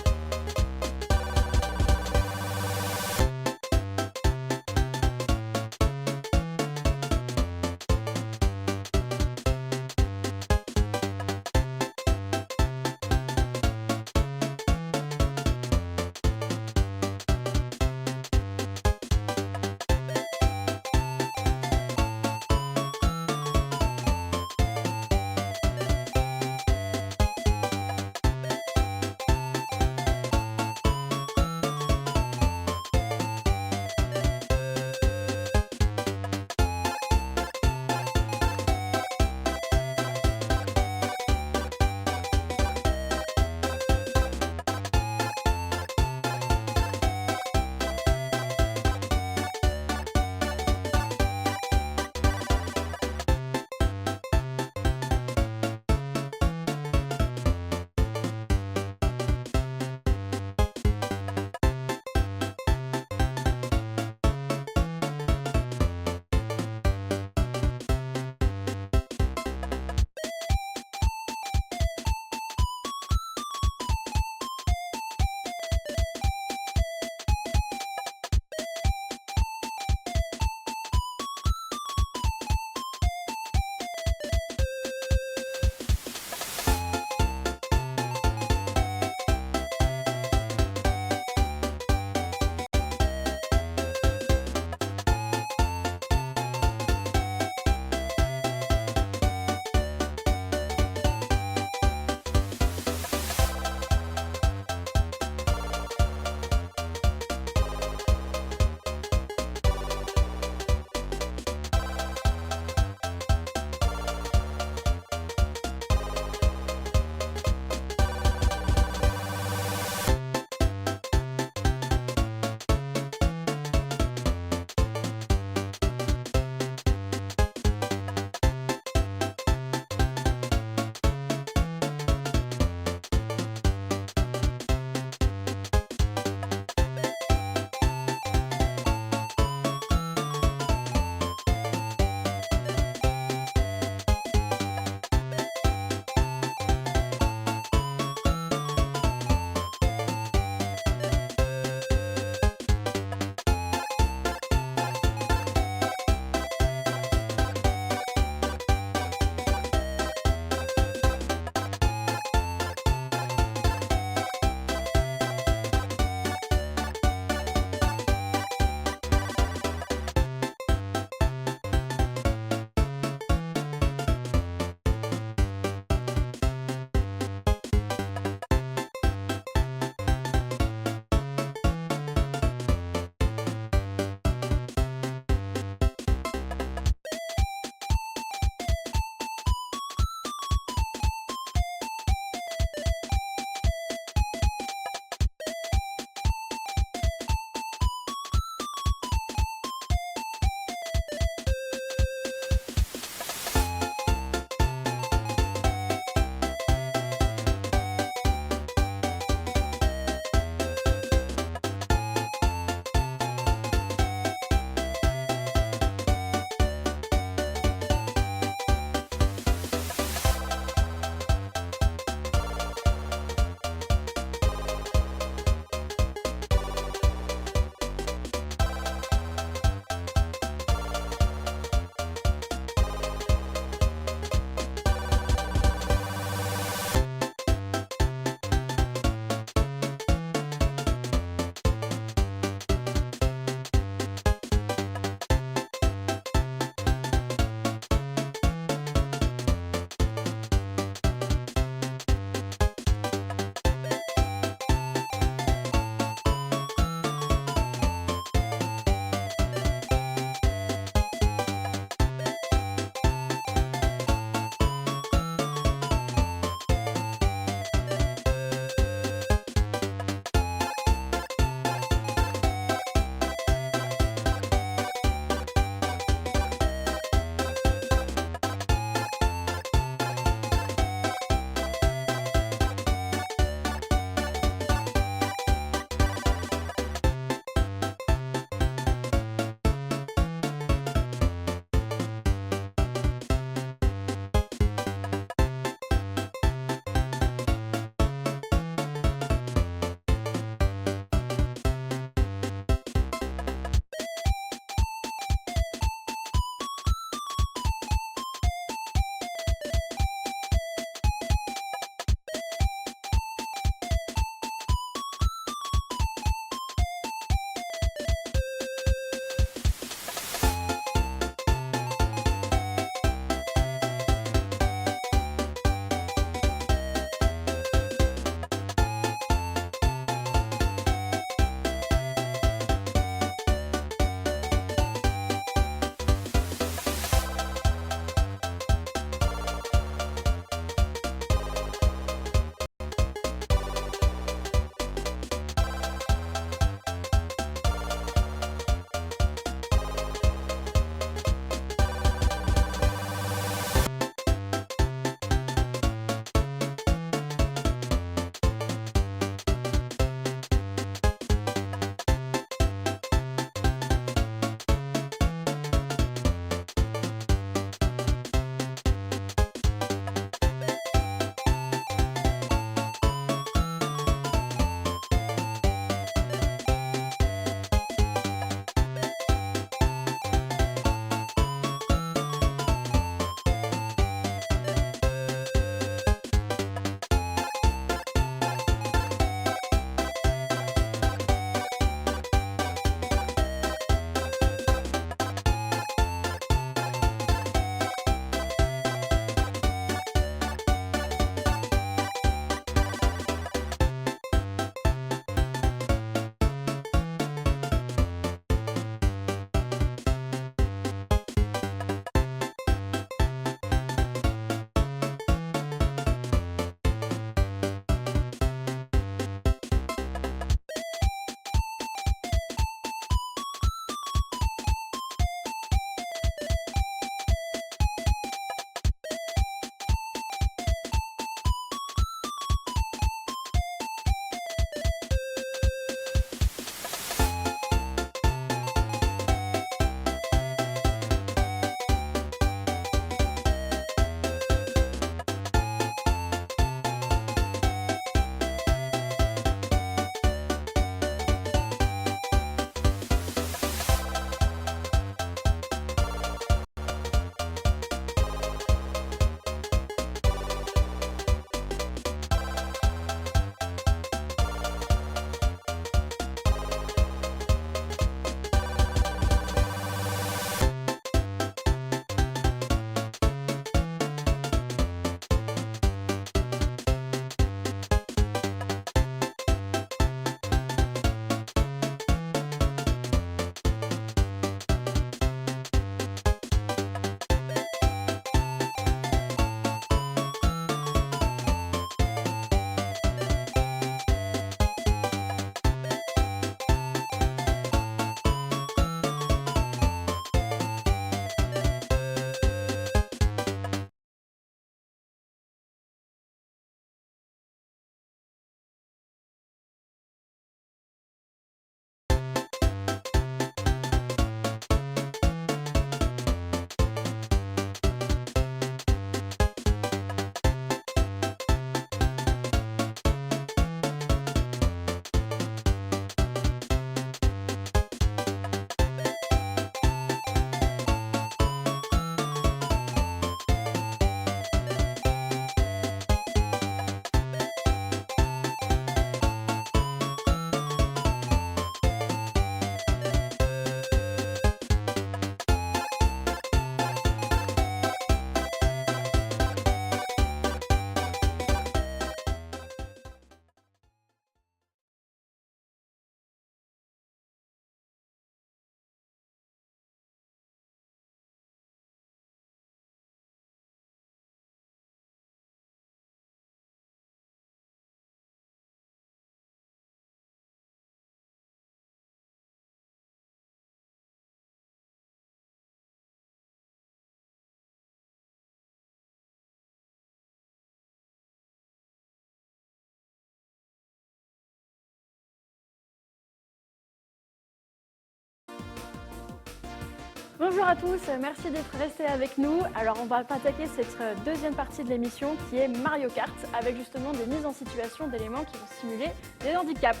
Bonjour à tous, merci d'être restés avec nous. Alors on va attaquer cette deuxième partie de l'émission qui est Mario Kart avec justement des mises en situation d'éléments qui vont simuler des handicaps.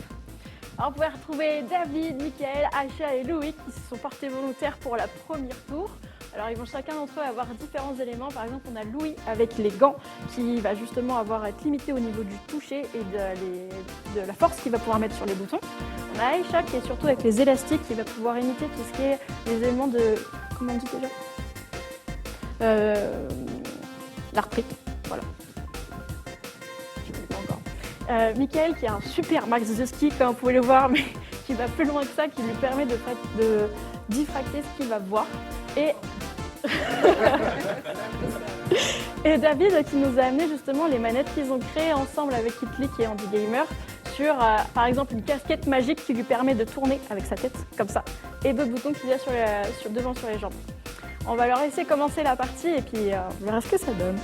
Alors vous pouvez retrouver David, Mickaël, Aïcha et Louis qui se sont portés volontaires pour la première tour. Alors ils vont chacun d'entre eux avoir différents éléments. Par exemple, on a Louis avec les gants qui va justement être limité au niveau du toucher et de la force qu'il va pouvoir mettre sur les boutons. On a Aïcha qui est surtout avec les élastiques qui va pouvoir imiter tout ce qui est les éléments de... Comment on dit déjà l'art trick, voilà. Je ne sais pas encore. Mickaël qui a un super max de ski comme vous pouvez le voir, mais qui va plus loin que ça, qui lui permet de diffracter ce qu'il va voir. Et David qui nous a amené justement les manettes qu'ils ont créées ensemble avec Hitlick et Andy Gamer sur par exemple une casquette magique qui lui permet de tourner avec sa tête comme ça et d'autres boutons qu'il y a devant sur les jambes. On va leur laisser commencer la partie et puis on verra ce que ça donne.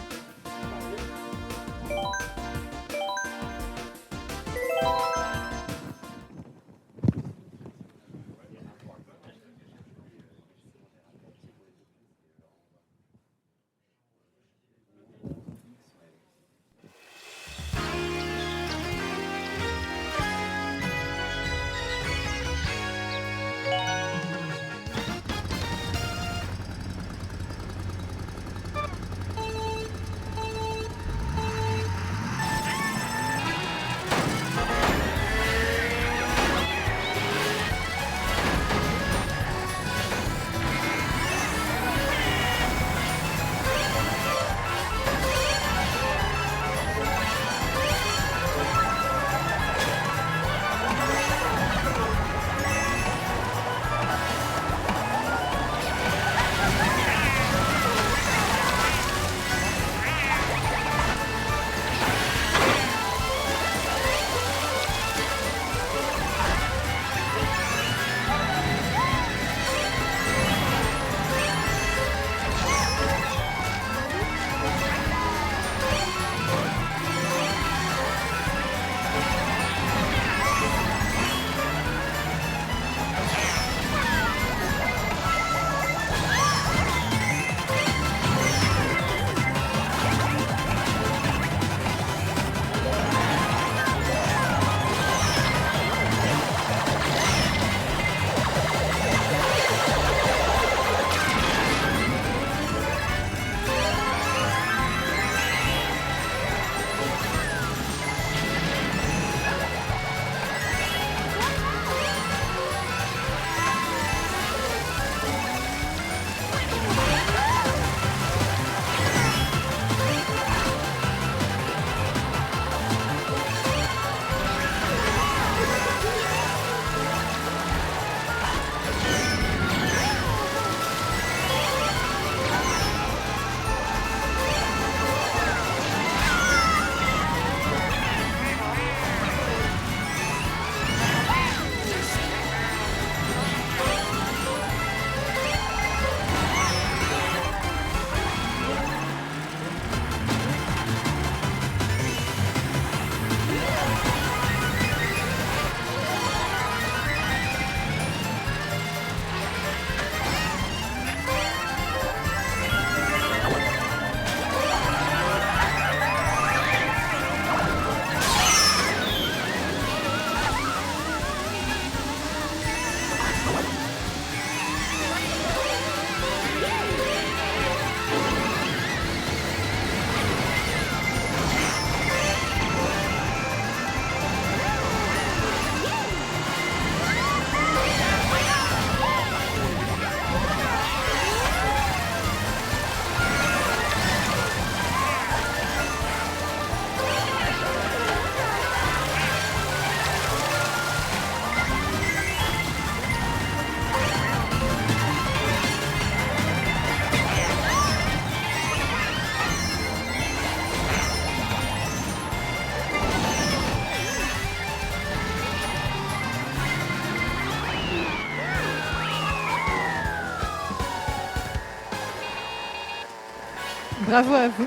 Bravo à vous.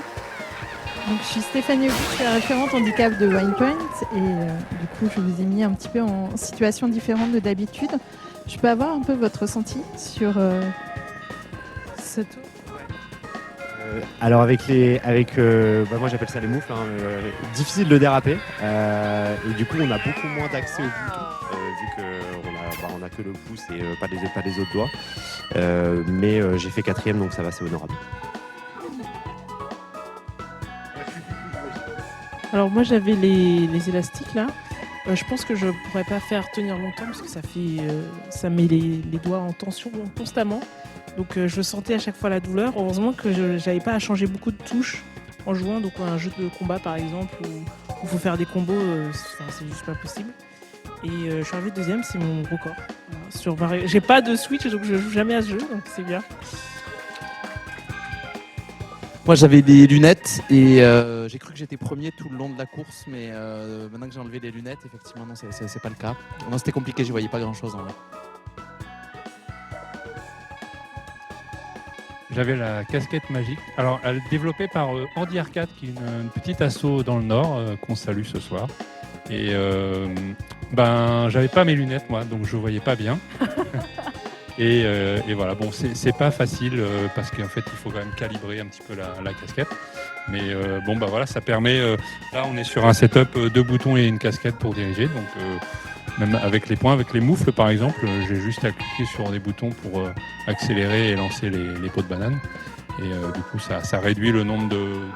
Donc, je suis Stéphanie Auguste, je suis la référente handicap de Winepoint et du coup je vous ai mis un petit peu en situation différente de d'habitude. Je peux avoir un peu votre ressenti sur cette tour. Alors moi j'appelle ça les moufles, hein, difficile de déraper et du coup on a beaucoup moins d'accès au bouton vu qu'on a que le pouce et pas les autres doigts. Mais j'ai fait 4e donc ça va, c'est honorable. Alors moi j'avais les élastiques là. Je pense que je pourrais pas faire tenir longtemps parce que ça met les doigts en tension constamment. Donc je sentais à chaque fois la douleur. Heureusement que je n'avais pas à changer beaucoup de touches en jouant. Donc un jeu de combat par exemple où il faut faire des combos, c'est juste pas possible. Et je suis arrivée deuxième, c'est mon record. Voilà, j'ai pas de Switch donc je joue jamais à ce jeu, donc c'est bien. Moi j'avais des lunettes et j'ai cru que j'étais premier tout le long de la course, mais maintenant que j'ai enlevé les lunettes, effectivement non, c'est pas le cas. Non, c'était compliqué, j'y voyais pas grand chose en vrai. J'avais la casquette magique. Alors, elle est développée par Andy Arcade, qui est une petite asso dans le Nord, qu'on salue ce soir. Et j'avais pas mes lunettes, moi, donc je voyais pas bien. et voilà, bon, c'est pas facile parce qu'en fait, il faut quand même calibrer un petit peu la casquette. Mais voilà, ça permet. Là, on est sur un setup 2 boutons et une casquette pour diriger. Donc, même avec les points, avec les moufles par exemple, j'ai juste à cliquer sur des boutons pour accélérer et lancer les pots de banane. Et du coup, ça réduit le nombre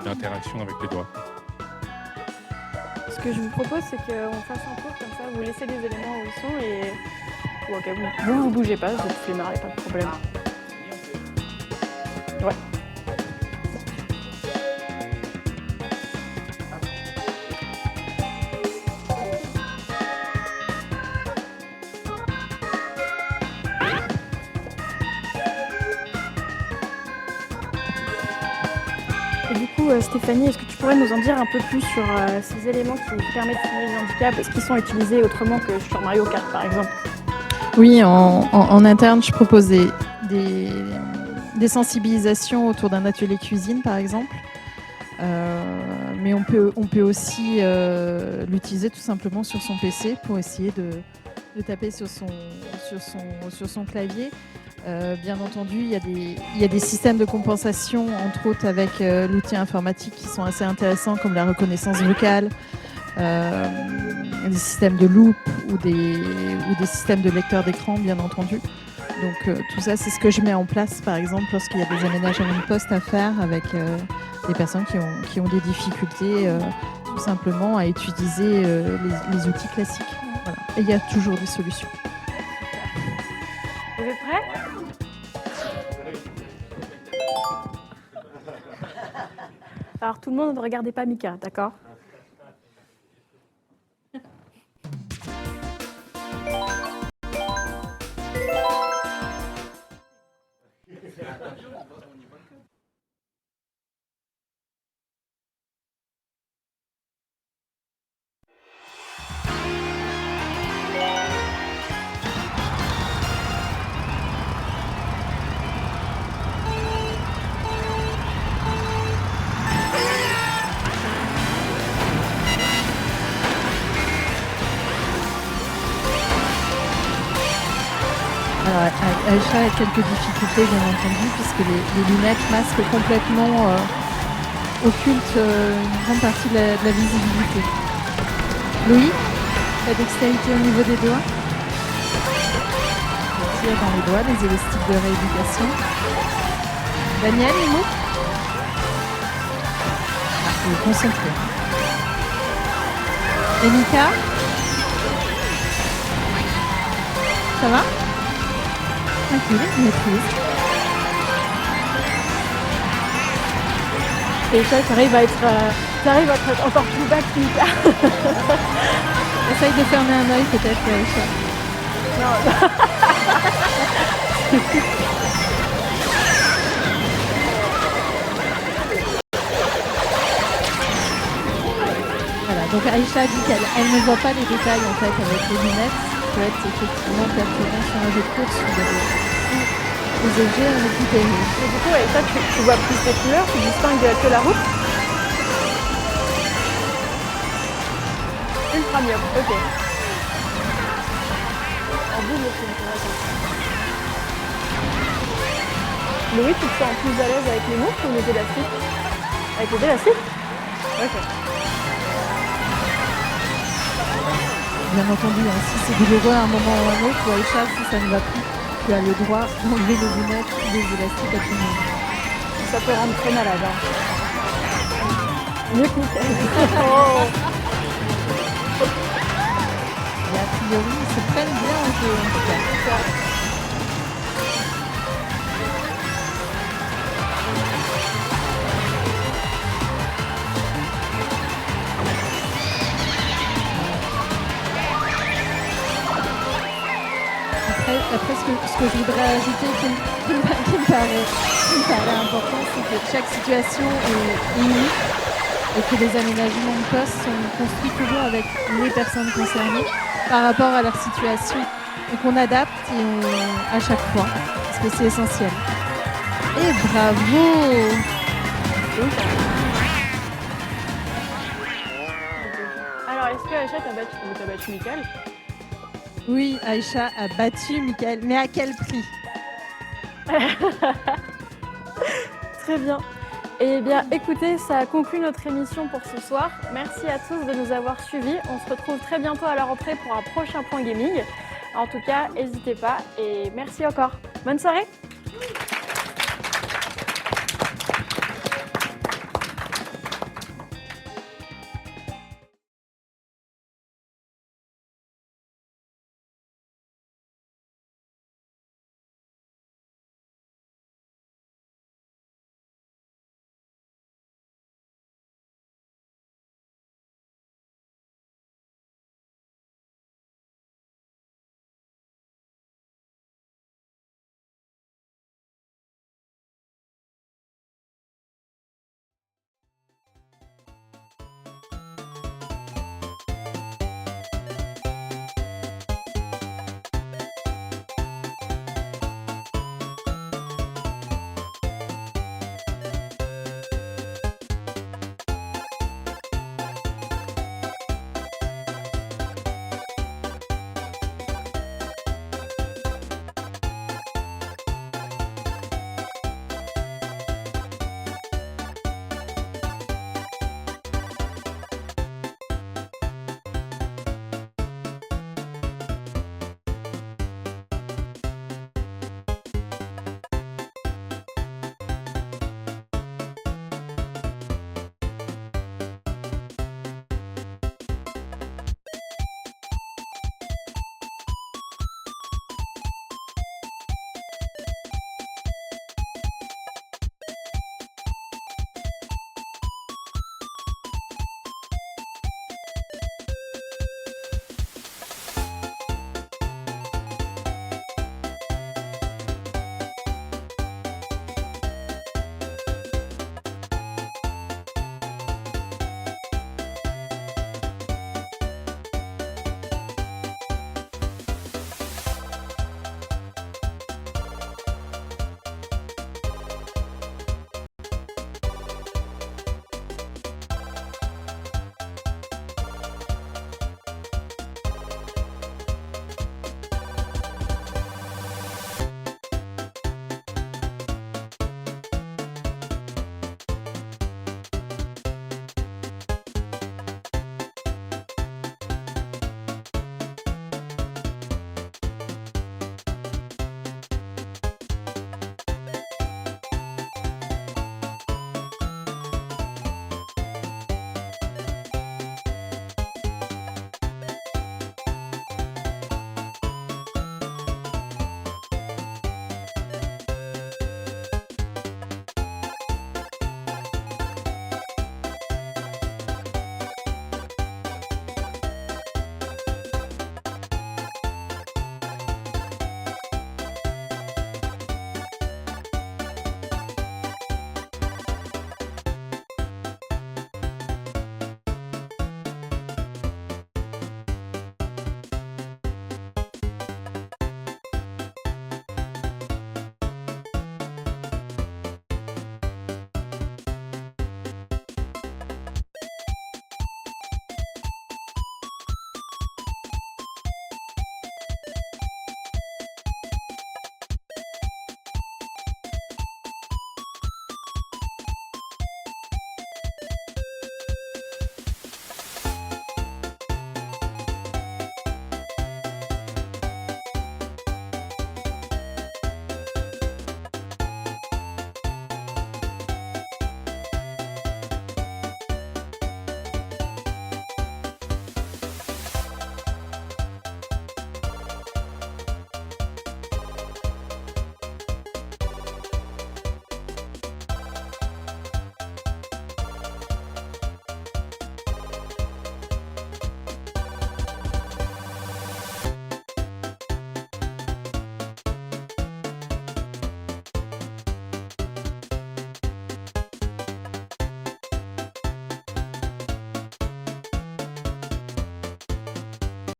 d'interactions avec les doigts. Ce que je vous propose, c'est qu'on fasse un tour comme ça, vous laissez les éléments où ils sont et vous bougez pas, vous flemmarez, pas de problème. Ouais. Et du coup, Stéphanie, est-ce que tu pourrais nous en dire un peu plus sur ces éléments qui permettent de simuler le handicap? Est-ce qu'ils sont utilisés autrement que sur Mario Kart, par exemple? Oui, en interne, je propose des sensibilisations autour d'un atelier cuisine, par exemple. Mais on peut aussi l'utiliser tout simplement sur son PC pour essayer de taper sur son clavier. Bien entendu, il y a des systèmes de compensation, entre autres avec l'outil informatique qui sont assez intéressants, comme la reconnaissance vocale, des systèmes de loop ou des systèmes de lecteur d'écran, bien entendu. Donc tout ça, c'est ce que je mets en place, par exemple, lorsqu'il y a des aménagements de poste à faire avec des personnes qui ont des difficultés tout simplement à utiliser les outils classiques. Voilà. Et il y a toujours des solutions. Vous êtes prêts? Alors tout le monde ne regardez pas Mika, d'accord? Alors, Aïcha a quelques difficultés, bien entendu, puisque les lunettes masquent complètement, occultent une grande partie de la visibilité. Louis, la dextérité au niveau des doigts. Tire dans les doigts, les élastiques de rééducation. Daniel, les mots. Il est concentré. Erika, ça va? Tranquille, maîtrise. Et ça, t'arrives à être encore plus bas que Mika. Essaye de fermer un œil peut-être, Aïcha. Non. Voilà, donc Aïcha dit qu'elle ne voit pas les détails en fait avec les lunettes. Ça peut être effectivement perturbant sur un jeu de course où il y a des objets à récupérer. Et du coup, avec ça, tu vois plus les couleurs, tu distingues que la route. Ultra myope, ok. En double, c'est intéressant. Louis, tu te sens plus à l'aise avec les moufles ou les élastiques? Avec les élastiques? Ok. Bien entendu, hein, si c'est douloureux à un moment ou à un autre, ou Aïcha, si ça ne va plus, tu as le droit d'enlever les lunettes ou les élastiques à tout moment. Ça peut rendre très malade. Hein. Mieux que Mickaël. Oh. Et a priori, ils se prennent bien en jeu, en tout cas. Après, ce que je voudrais ajouter qui me paraît important, c'est que chaque situation est unique et que les aménagements de poste sont construits toujours avec les personnes concernées par rapport à leur situation. Donc on adapte à chaque fois, parce que c'est essentiel. Et bravo! Alors, est-ce que Aïcha t'as battu Mickaël? Oui, Aïcha a battu Mickaël, mais à quel prix? Très bien. Eh bien, écoutez, ça conclut notre émission pour ce soir. Merci à tous de nous avoir suivis. On se retrouve très bientôt à la rentrée pour un prochain point gaming. En tout cas, n'hésitez pas et merci encore. Bonne soirée!